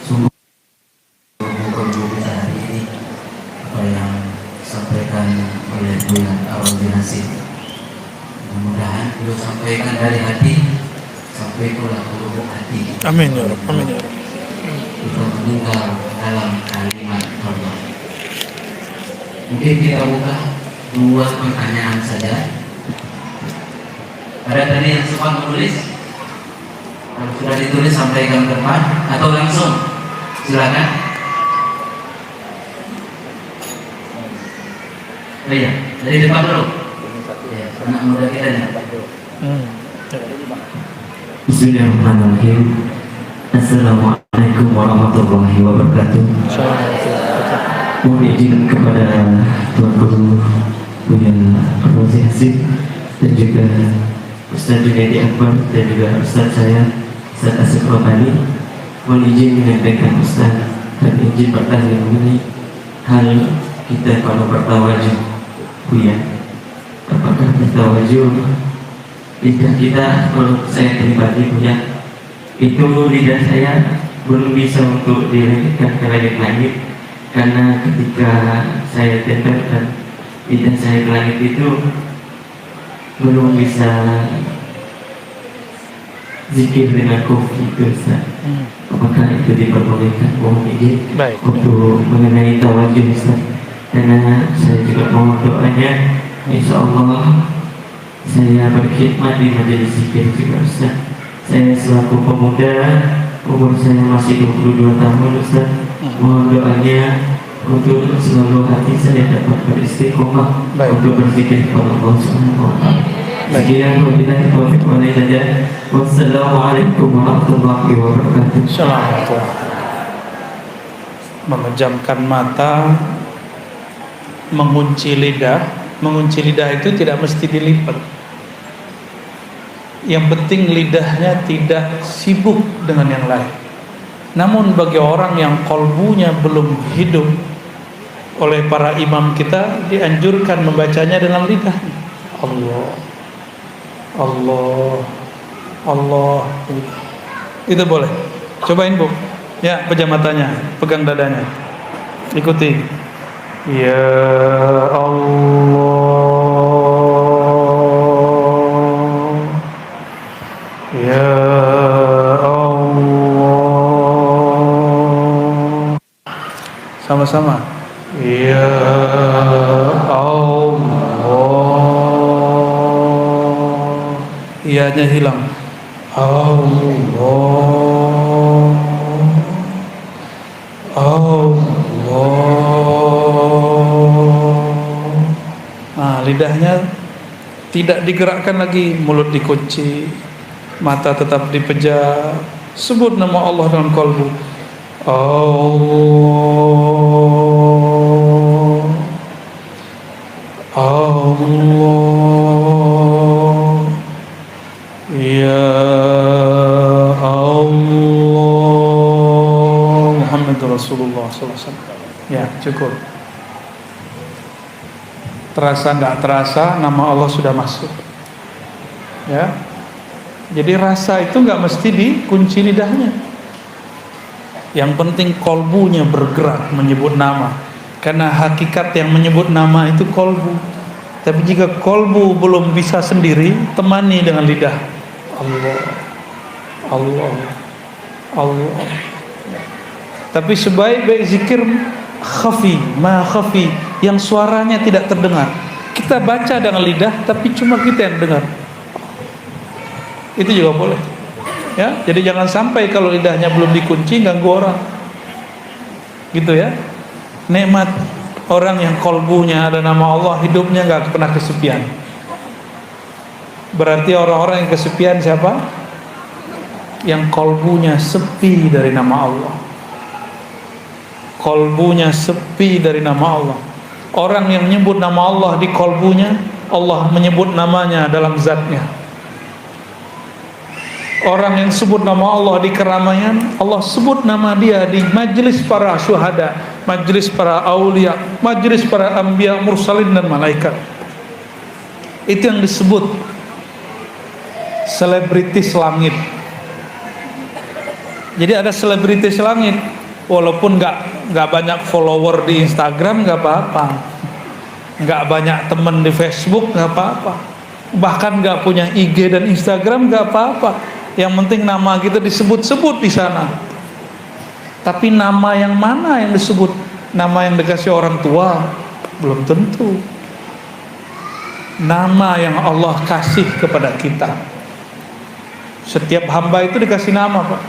S2: Sungguh hari ini apa yang disampaikan oleh Buya Al-Nasir, mudah-mudahan beliau sampaikan dari hati sampai ke lubuk hati.
S1: Amin ya Rabb. Amin ya Rabb.
S2: Kita meninggal dalam kalimat Allah. Mungkin kita buka 2 pertanyaan saja. Ada tadi yang sempat menulis? Kalau sudah ditulis sampaikan ke depan atau langsung? Silakan. Oh iya, dari depan dulu. Ya, anak muda kita nih. Bismillahirrahmanirrahim. Assalamualaikum warahmatullahi wabarakatuh. Mohon izin kepada Tuan Guru Buya Rozi Hasib dan juga Ustaz Junaidi Akbar dan juga Ustaz saya Ustaz Asif Romani. Mohon izin menyampaikan Ustaz dan izin bertanya mengenai hal kita kalau bertawajuh, Buya. Apakah bertawajuh lidah kita? Kalau saya pribadi Buya, itu lidah saya belum bisa untuk dilengketkan ke langit-langit, karena ketika saya tempelkan lidah saya ke langit itu belum bisa zikir dengan kofi itu Ustaz. Apakah itu diperbolehkan? Mohon izin untuk mengenai tawajuh Ustaz, karena saya juga mohon doanya, insya Allah saya berkhidmat di majelis zikir juga Ustaz. Saya selaku pemuda umur saya masih 22 tahun Ustaz. Mohon doanya untuk seluruh hati saya dapat beristiqomah untuk berzikir kepada Allah Subhanahu wa taala. Sekian wabillahi taufiq wal hidayah. Wassalamualaikum warahmatullahi wabarakatuh.
S1: Assalamualaikum. Memejamkan mata, mengunci lidah. Mengunci lidah itu tidak mesti dilipat. Yang penting lidahnya tidak sibuk dengan yang lain. Namun bagi orang yang kolbunya belum hidup, oleh para imam kita dianjurkan membacanya dengan lidah. Allah, Allah, Allah. Itu boleh. Cobain Bu. Ya, pejam matanya, pegang dadanya. Ikuti. Ya Allah, ya Allah. Sama-sama. Ya Allah. Iyanya hilang. Allah, Allah. Nah, lidahnya tidak digerakkan lagi, mulut dikunci, mata tetap dipejam. Sebut nama Allah dengan qalbu. Allah, Allah, ya Allah, Muhammadur Rasulullah SAW. Ya, cukup. Terasa nggak terasa, nama Allah sudah masuk. Ya, jadi rasa itu nggak mesti dikunci lidahnya. Yang penting kolbunya bergerak menyebut nama. Karena hakikat yang menyebut nama itu kolbu. Tapi jika kolbu belum bisa sendiri, temani dengan lidah. Allah, Allah, Allah. Tapi sebaik-baik zikir khafi, ma khafi, yang suaranya tidak terdengar. Kita baca dengan lidah, tapi cuma kita yang dengar. Itu juga boleh. Ya, jadi jangan sampai kalau lidahnya belum dikunci ganggu orang. Gitu ya. Nikmat orang yang kolbunya ada nama Allah, hidupnya nggak pernah kesepian. Berarti orang-orang yang kesepian siapa? Yang kolbunya sepi dari nama Allah. Kolbunya sepi dari nama Allah. Orang yang menyebut nama Allah di kolbunya, Allah menyebut namanya dalam zatnya. Orang yang sebut nama Allah di keramaian, Allah sebut nama dia di majlis para syuhada, majlis para aulia, majlis para anbiya, mursalin dan malaikat. Itu yang disebut selebritis langit. Jadi ada selebritis langit, walaupun nggak banyak follower di Instagram nggak apa-apa, nggak banyak teman di Facebook nggak apa-apa, bahkan nggak punya IG dan Instagram nggak apa-apa. Yang penting nama kita disebut-sebut di sana. Tapi nama yang mana yang disebut? Nama yang dikasih orang tua belum tentu. Nama yang Allah kasih kepada kita. Setiap hamba itu dikasih nama, Pak.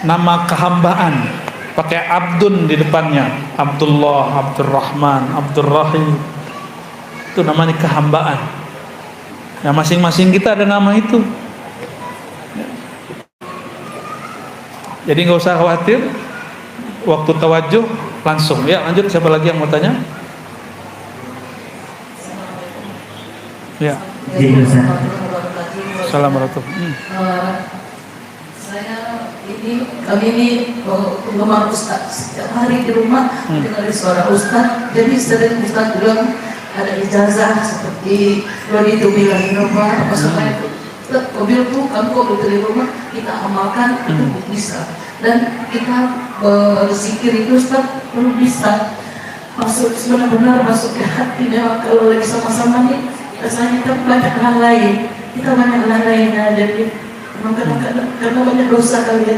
S1: Nama kehambaan. Pakai Abdun di depannya. Abdullah, Abdurrahman, Abdurrahim. Itu namanya kehambaan. Nah, masing-masing kita ada nama itu. Jadi nggak usah khawatir. Waktu tawajuh langsung. Ya, lanjut. Siapa lagi yang mau tanya? Ya. Assalamualaikum.
S3: Kami ini penggemar Ustaz. Setiap hari di rumah dengar suara Ustaz. Jadi sering Ustaz bilang ada ijazah seperti Rodi itu bilang di rumah. Maksudnya itu mobil tuh kamu kok betul di rumah, kita amalkan itu bisa. Dan kita berzikir itu Ustaz perlu bisa masuk, benar-benar masuk ke hati. Memang kalau lagi sama-sama nih rasanya kita banyak hal lain, jadi memang kadang-kadang karena banyak dosa kali ya.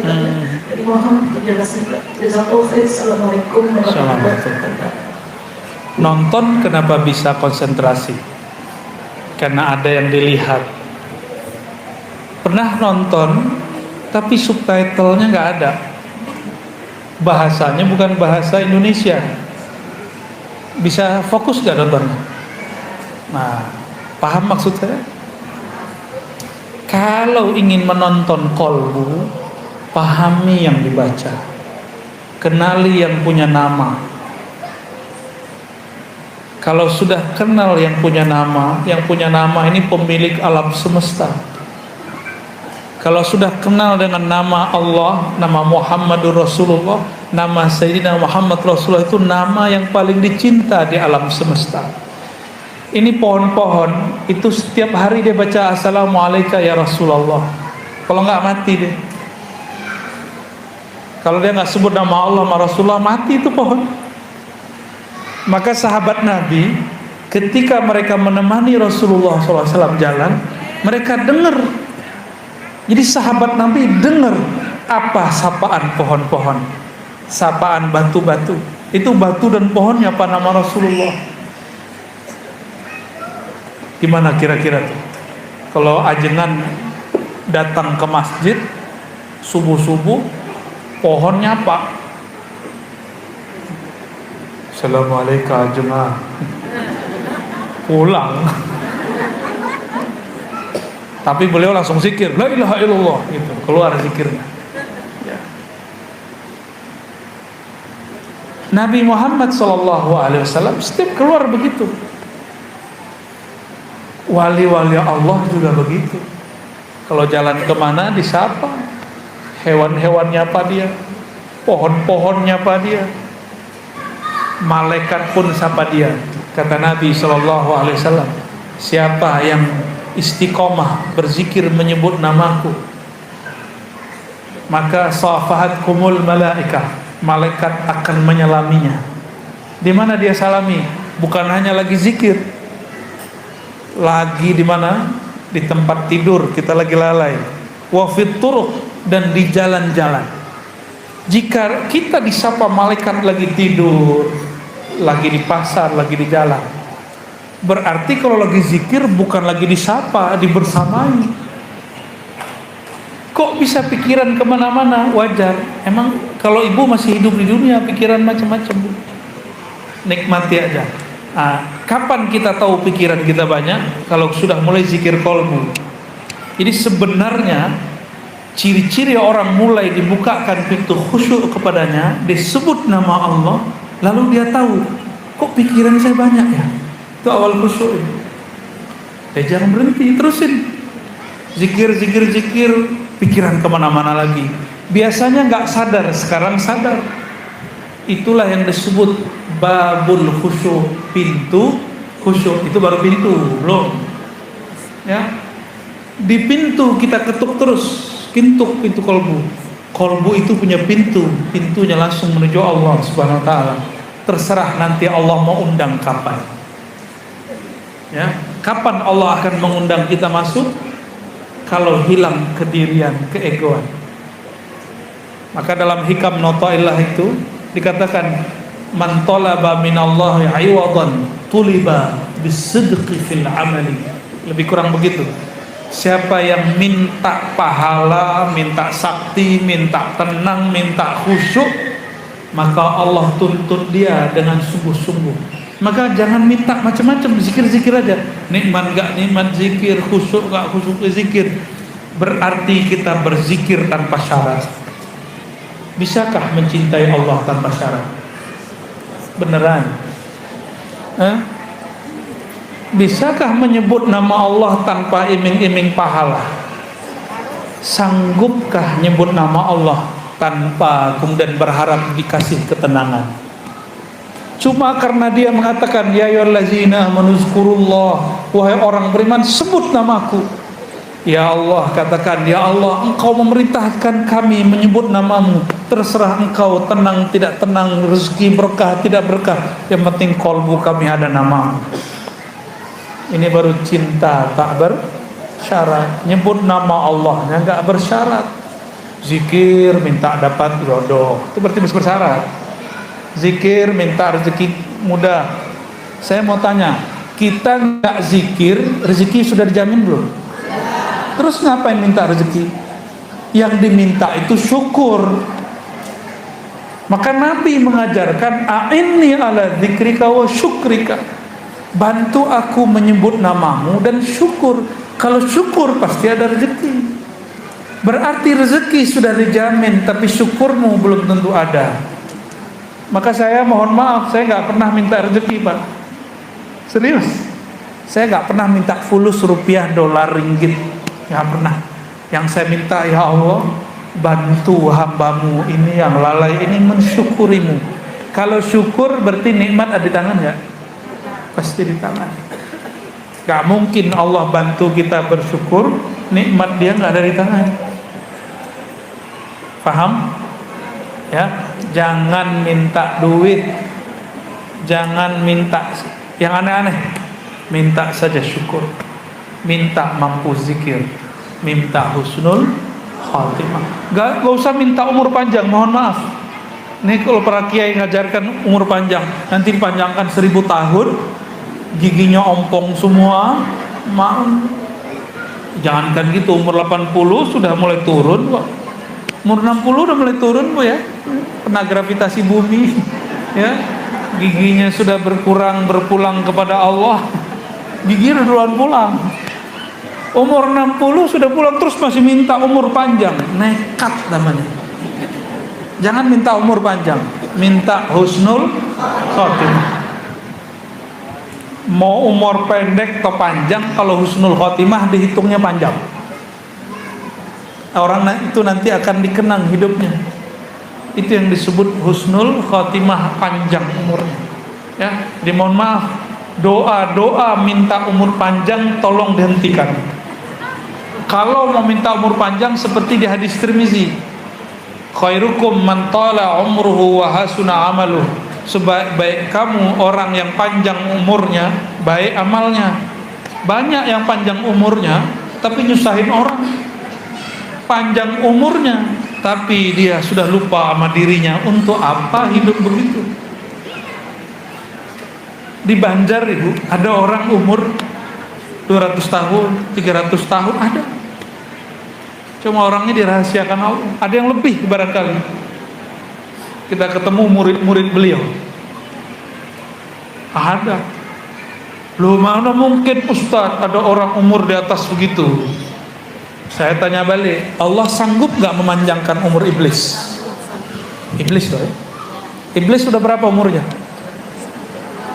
S3: Jadi mohon penjelasan. Assalamualaikum warahmatullahi wabarakatuh.
S1: Nonton kenapa bisa konsentrasi? Karena ada yang dilihat. Pernah nonton tapi subtitlenya nggak ada. Bahasanya bukan bahasa Indonesia. Bisa fokus nggak nontonnya? Nah, paham maksud saya? Kalau ingin menonton kolbu, pahami yang dibaca, kenali yang punya nama. Kalau sudah kenal yang punya nama ini pemilik alam semesta. Kalau sudah kenal dengan nama Allah, nama Muhammadur Rasulullah, nama Sayyidina Muhammad Rasulullah, itu nama yang paling dicinta di alam semesta. Ini pohon-pohon itu setiap hari dia baca Assalamualaikum ya Rasulullah. Kalau nggak mati dia. Kalau dia nggak sebut nama Allah sama Rasulullah, mati itu pohon. Maka sahabat Nabi ketika mereka menemani Rasulullah SAW jalan, mereka dengar. Jadi sahabat Nabi dengar apa sapaan pohon-pohon, sapaan batu-batu. Itu batu dan pohonnya apa nama Rasulullah. Gimana kira-kira tuh? Kalau ajengan datang ke masjid subuh-subuh, pohonnya apa? Assalamualaikum ajengan. Pulang. Tapi beliau langsung zikir, la ilaha illallah, gitu, keluar zikirnya. Ya. Nabi Muhammad SAW setiap keluar begitu. Wali-wali Allah juga begitu. Kalau jalan kemana disapa, hewan-hewannya apa dia, pohon-pohonnya apa dia, malaikat pun sapa dia. Kata Nabi SAW, siapa yang istiqomah berzikir menyebut namaku, maka safahatkumul malaikah, malaikat akan menyalaminya. Di mana dia salami? Bukan hanya lagi zikir, lagi di mana? Di tempat tidur kita lagi lalai, wa fit turuq, dan di jalan-jalan. Jika kita disapa malaikat lagi tidur, lagi di pasar, lagi di jalan, berarti kalau lagi zikir bukan lagi disapa, dibersamai. Kok bisa pikiran kemana-mana? Wajar. Emang kalau ibu masih hidup di dunia, pikiran macam-macam. Nikmati aja. Kapan kita tahu pikiran kita banyak? Kalau sudah mulai zikir kolbu. Jadi sebenarnya ciri-ciri orang mulai dibukakan pintu khusyuk kepadanya, disebut nama Allah, lalu dia tahu, kok pikiran saya banyak ya? Itu awal khusyuk. Jangan berhenti, terusin zikir, pikiran kemana-mana lagi. Biasanya nggak sadar, sekarang sadar. Itulah yang disebut babul khusyuk, pintu khusyuk. Itu baru pintu, belum. Ya, di pintu kita ketuk terus, pintu kolbu. Kolbu itu punya pintu, pintunya langsung menuju Allah Subhanahu Wa Taala. Terserah nanti Allah mau undang kapan. Ya, kapan Allah akan mengundang kita masuk? Kalau hilang kedirian, keegoan. Maka dalam hikam Notaillah itu dikatakan, man talaba minallahi iwadan tuliba bisidqi fil amali. Lebih kurang begitu. Siapa yang minta pahala, minta sakti, minta tenang, minta khusyuk, maka Allah tuntut dia dengan sungguh-sungguh. Maka jangan minta macam-macam, zikir-zikir aja. Nikmat gak nikmat zikir, khusyuk gak khusyuk zikir. Berarti kita berzikir tanpa syarat. Bisakah mencintai Allah tanpa syarat? Beneran? Bisakah menyebut nama Allah tanpa iming-iming pahala? Sanggupkah nyebut nama Allah tanpa kemudian berharap dikasih ketenangan? Cuma karena dia mengatakan, ya ayyuhallazina amanu zkurullah, wahai orang beriman, sebut namaku. Ya Allah, katakan, ya Allah, engkau memerintahkan kami menyebut namamu. Terserah engkau, tenang tidak tenang, rezeki berkah tidak berkah, yang penting kolbu kami ada namamu. Ini baru cinta tak bersyarat. Nyebut nama Allahnya enggak bersyarat. Zikir minta dapat jodoh, itu berarti bersyarat. Zikir minta rezeki mudah. Saya mau tanya, kita nggak zikir, rezeki sudah dijamin belum? Terus ngapain minta rezeki? Yang diminta itu syukur. Maka Nabi mengajarkan, a'inni ala dzikrika wa syukrika. Bantu aku menyebut namamu dan syukur. Kalau syukur pasti ada rezeki. Berarti rezeki sudah dijamin, tapi syukurmu belum tentu ada. Maka saya mohon maaf, saya nggak pernah minta rezeki, Pak. Serius. Saya nggak pernah minta fulus rupiah, dolar, ringgit. Nggak pernah. Yang saya minta, ya Allah, bantu hambamu ini yang lalai ini mensyukurimu. Kalau syukur berarti nikmat ada di tangan nggak? Pasti di tangan. Gak mungkin Allah bantu kita bersyukur, nikmat dia nggak ada di tangan. Paham? Ya, jangan minta duit, jangan minta yang aneh-aneh, minta saja syukur, minta mampu zikir, minta husnul khatimah. Gak usah minta umur panjang, mohon maaf. Nih kalau para kiai ngajarkan umur panjang, nanti dipanjangkan 1000 tahun, giginya ompong semua, jangankan gitu, umur 80 sudah mulai turun kok. Umur 60 udah mulai turun kok ya, kena gravitasi bumi ya, giginya sudah berpulang kepada Allah, gigi udah duluan pulang. Umur 60 sudah pulang terus masih minta umur panjang, nekat namanya. Jangan minta umur panjang, minta husnul khotimah. Mau umur pendek atau panjang, kalau husnul khotimah dihitungnya panjang. Orang itu nanti akan dikenang hidupnya. Itu yang disebut husnul khotimah, panjang umurnya. Ya, dimohon maaf, doa minta umur panjang tolong dihentikan. Kalau mau minta umur panjang seperti di hadis Tirmizi, khairukum man tala umruhu wa hasuna amaluh. Sebaik-baik kamu orang yang panjang umurnya, baik amalnya. Banyak yang panjang umurnya tapi nyusahin orang. Panjang umurnya tapi dia sudah lupa sama dirinya. Untuk apa hidup begitu? Di Banjar Ibu, ada orang umur 200 tahun, 300 tahun ada. Cuma orangnya dirahasiakan Allah. Ada yang lebih barangkali. Kita ketemu murid-murid beliau. Ada. Loh, mana mungkin Ustaz ada orang umur di atas begitu? Saya tanya balik, Allah sanggup gak memanjangkan umur iblis? Iblis loh ya. Iblis sudah berapa umurnya?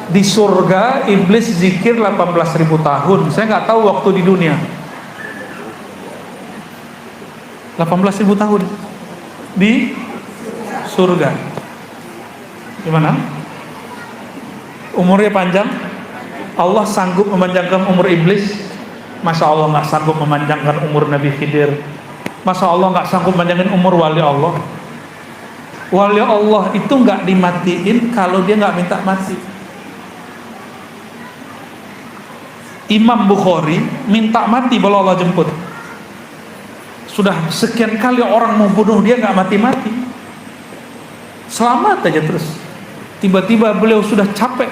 S1: Di surga iblis zikir 18.000 tahun. Saya gak tahu waktu di dunia. 18.000 tahun di surga. Gimana? Umurnya panjang. Allah sanggup memanjangkan umur iblis. Masa Allah gak sanggup memanjangkan umur Nabi Khidir? Masa Allah gak sanggup memanjangkan umur wali Allah? Wali Allah itu gak dimatiin kalau dia gak minta mati. Imam Bukhari minta mati kalau Allah jemput. Sudah sekian kali orang mau bunuh dia gak mati-mati, selamat aja terus. Tiba-tiba beliau sudah capek,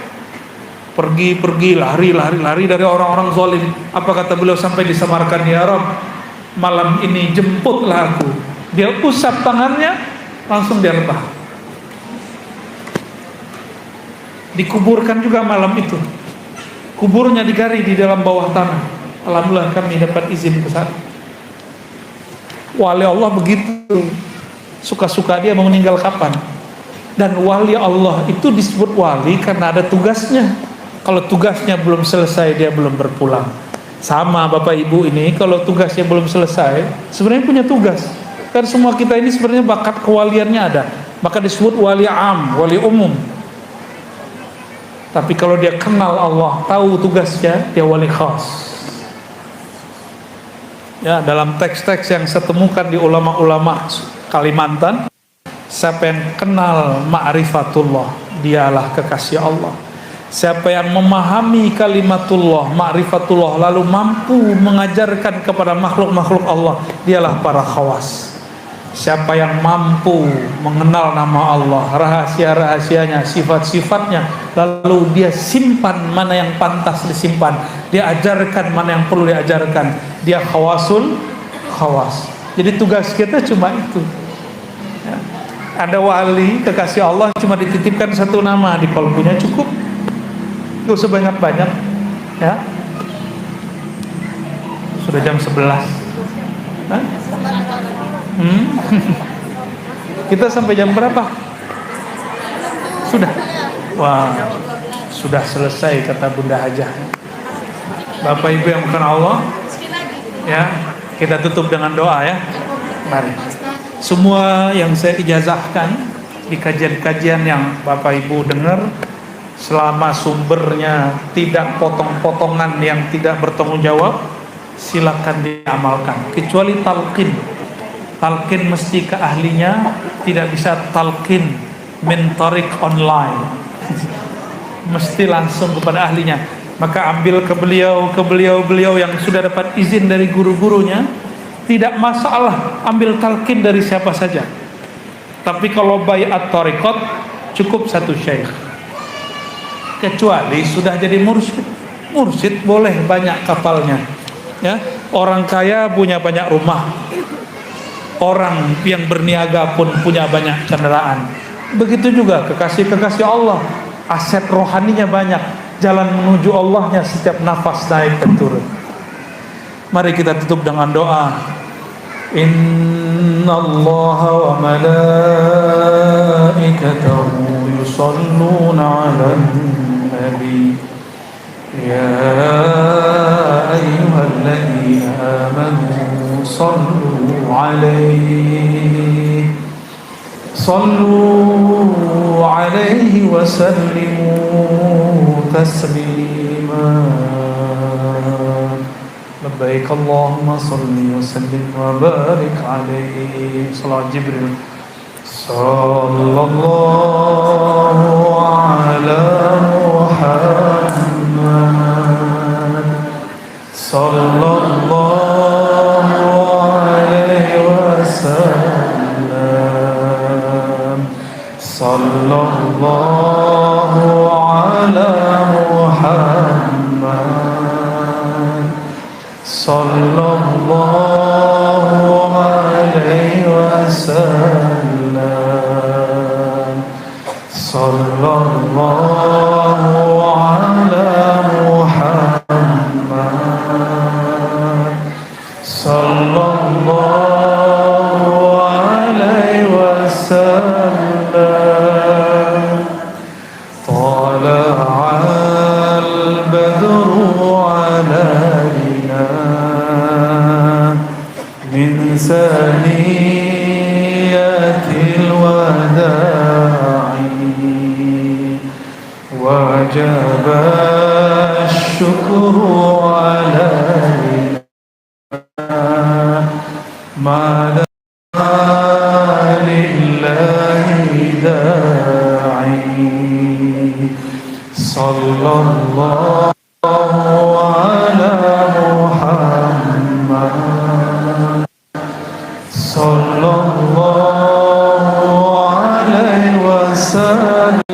S1: pergi lari dari orang-orang zalim. Apa kata beliau sampai disamarkan, ya Rabb, malam ini jemputlah aku. Dia usap tangannya, langsung dia rebah. Dikuburkan juga malam itu. Kuburnya digali di dalam bawah tanah. Alhamdulillah kami dapat izin ke sana. Wali Allah begitu, suka-suka dia mau meninggal kapan. Dan wali Allah itu disebut wali karena ada tugasnya. Kalau tugasnya belum selesai, dia belum berpulang. Sama Bapak Ibu ini, kalau tugasnya belum selesai, sebenarnya punya tugas. Kan semua kita ini sebenarnya bakat kewaliannya ada. Maka disebut wali am, wali umum. Tapi kalau dia kenal Allah, tahu tugasnya, dia wali khas. Ya, dalam teks-teks yang saya temukan di ulama-ulama Kalimantan, siapa yang kenal ma'rifatullah, dialah kekasih Allah. Siapa yang memahami kalimatullah, ma'rifatullah, lalu mampu mengajarkan kepada makhluk-makhluk Allah, dialah para khawas. Siapa yang mampu mengenal nama Allah, rahasia-rahasianya, sifat-sifatnya, lalu dia simpan mana yang pantas disimpan, dia ajarkan mana yang perlu diajarkan, dia khawasul khawas. Jadi tugas kita cuma itu. Ya. Ada wali kekasih Allah cuma dititipkan satu nama di kolbunya, cukup. Gak usah banyak-banyak. Ya. Sudah jam 11. Hah? Kita sampai jam berapa? Sudah. Wah, sudah selesai kata Bunda Hajah. Bapak Ibu yang bukan Allah, ya, kita tutup dengan doa ya. Mari. Semua yang saya ijazahkan di kajian-kajian yang Bapak Ibu dengar, selama sumbernya tidak potong-potongan yang tidak bertanggung jawab, silakan diamalkan. Kecuali talqin. Talqin mesti ke ahlinya, tidak bisa talqin min tariq online. Mesti langsung kepada ahlinya. Maka ambil ke beliau yang sudah dapat izin dari guru-gurunya, tidak masalah ambil talqin dari siapa saja. Tapi kalau baiat tariqat cukup satu syekh. Kecuali sudah jadi mursyid. Mursyid boleh banyak kapalnya. Ya, orang kaya punya banyak rumah. Orang yang berniaga pun punya banyak kendaraan. Begitu juga kekasih-kekasih Allah, aset rohaninya banyak. Jalan menuju Allahnya setiap nafas naik dan turun. Mari kita tutup dengan doa. Innallaha wa malaikatahu yusalluna 'alan nabi. Ya ayyuhalladzina amanu sallu 'alaihi wa sallimu taslima. Labbaik Allahumma salli wa sallim wa barik alaihi. Salat Jibril. Sallallahu ala Muhammad. Sallallahu alaihi wasallam. Sallallahu ala Muhammad. Sallallahu alaihi wasallam. Sallallahu ala Muhammad. Sallallahu alaihi wasallam. Tala'al badru alaina min saniyatil wada'i wajaba syukru alaina ma lillahi da'i. Sallallahu ala Muhammad. Sallallahu alaihi wasallam.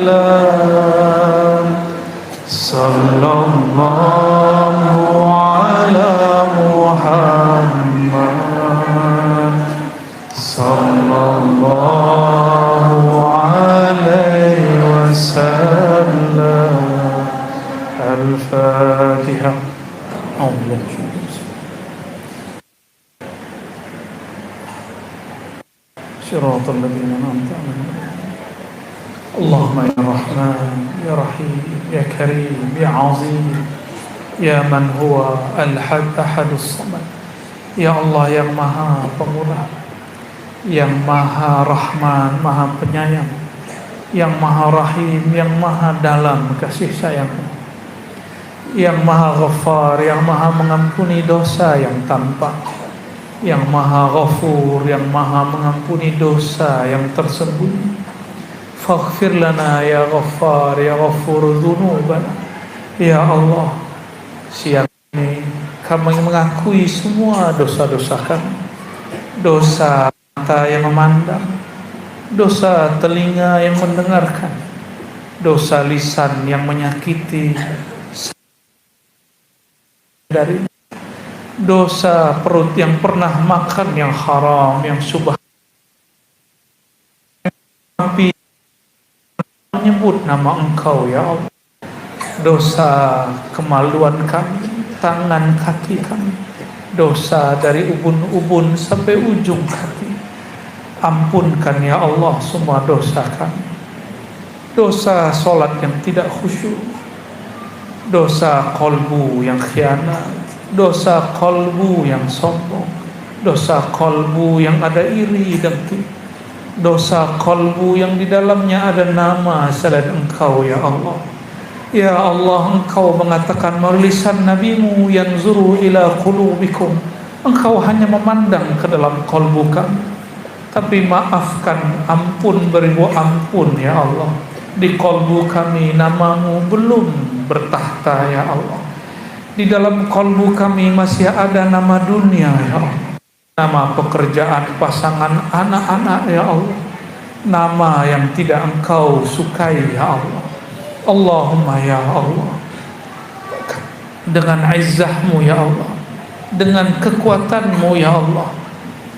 S1: Sallallahu ala Muhammad. Sallallahu alaihi wasallam. Al-Fatihah. صراط الذين أنعمت عليهم. اللهم يا رحمن يا رحيم يا كريم يا عظيم ya man huwa al-ahadus samad. Ya Allah yang maha pemurah, yang maha rahman, maha penyayang, yang maha rahim, yang maha dalam kasih sayang, yang maha ghafar, yang maha mengampuni dosa yang tampak, yang maha ghafur, yang maha mengampuni dosa yang tersembunyi. Faghfir lana ya ghafar ya ghafur dzunubana. Ya Allah, siang ini kami mengakui semua dosa-dosa kami. Dosa mata yang memandang, dosa telinga yang mendengarkan, dosa lisan yang menyakiti dari dosa perut yang pernah makan yang haram, yang subah, tapi menyebut nama Engkau ya Allah. Dosa kemaluan kami, tangan kaki kami, dosa dari ubun-ubun sampai ujung kaki. Ampunkan ya Allah semua dosa kami. Dosa solat yang tidak khusyuk, dosa kolbu yang khianat, dosa kolbu yang sombong, dosa kolbu yang ada iri dengki, dosa kolbu yang di dalamnya ada nama selain Engkau ya Allah. Ya Allah, Engkau mengatakan melalui lisan Nabi-Mu, yanzuru ila qulubikum, Engkau hanya memandang ke dalam kolbu kami. Tapi maafkan, ampun beribu ampun ya Allah, di kolbu kami nama-Mu belum bertahta ya Allah. Di dalam kolbu kami masih ada nama dunia ya Allah, nama pekerjaan, pasangan, anak-anak ya Allah, nama yang tidak Engkau sukai ya Allah. Allahumma ya Allah, dengan izzah-Mu ya Allah, dengan kekuatan-Mu ya Allah,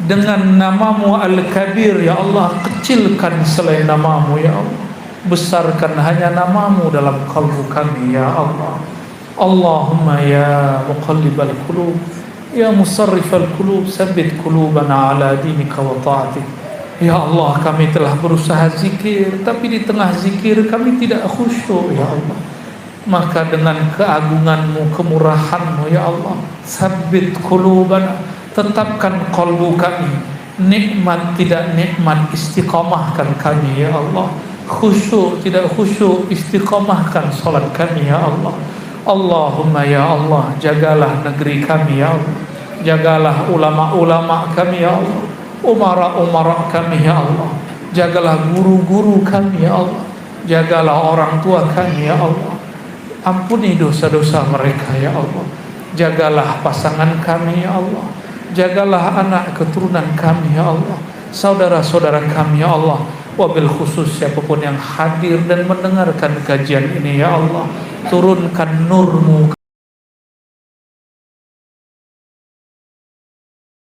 S1: dengan nama-Mu Al-Kabir ya Allah, kecilkan selain nama-Mu ya Allah, besarkan hanya nama-Mu dalam kalbu kami ya Allah. Allahumma ya muqallibal qulub, ya musarrifal qulub, sabbit qulubana ala dinika wa ta'atik. Ya Allah, kami telah berusaha zikir, tapi di tengah zikir kami tidak khusyuk ya Allah. Maka dengan keagungan-Mu, kemurahan-Mu ya Allah, sabbit qulubana, tetapkan kalbu kami, nikmat tidak nikmat istiqamahkan kami ya Allah, khusyuk tidak khusyuk istiqamahkan salat kami ya Allah. Allahumma ya Allah, jagalah negeri kami ya Allah, jagalah ulama-ulama kami ya Allah, umara-umara kami ya Allah, jagalah guru-guru kami ya Allah, jagalah orang tua kami ya Allah, ampuni dosa-dosa mereka ya Allah, jagalah pasangan kami ya Allah, jagalah anak keturunan kami ya Allah, saudara-saudara kami ya Allah. Wabil khusus siapapun yang hadir dan mendengarkan kajian ini ya Allah, turunkan nur-Mu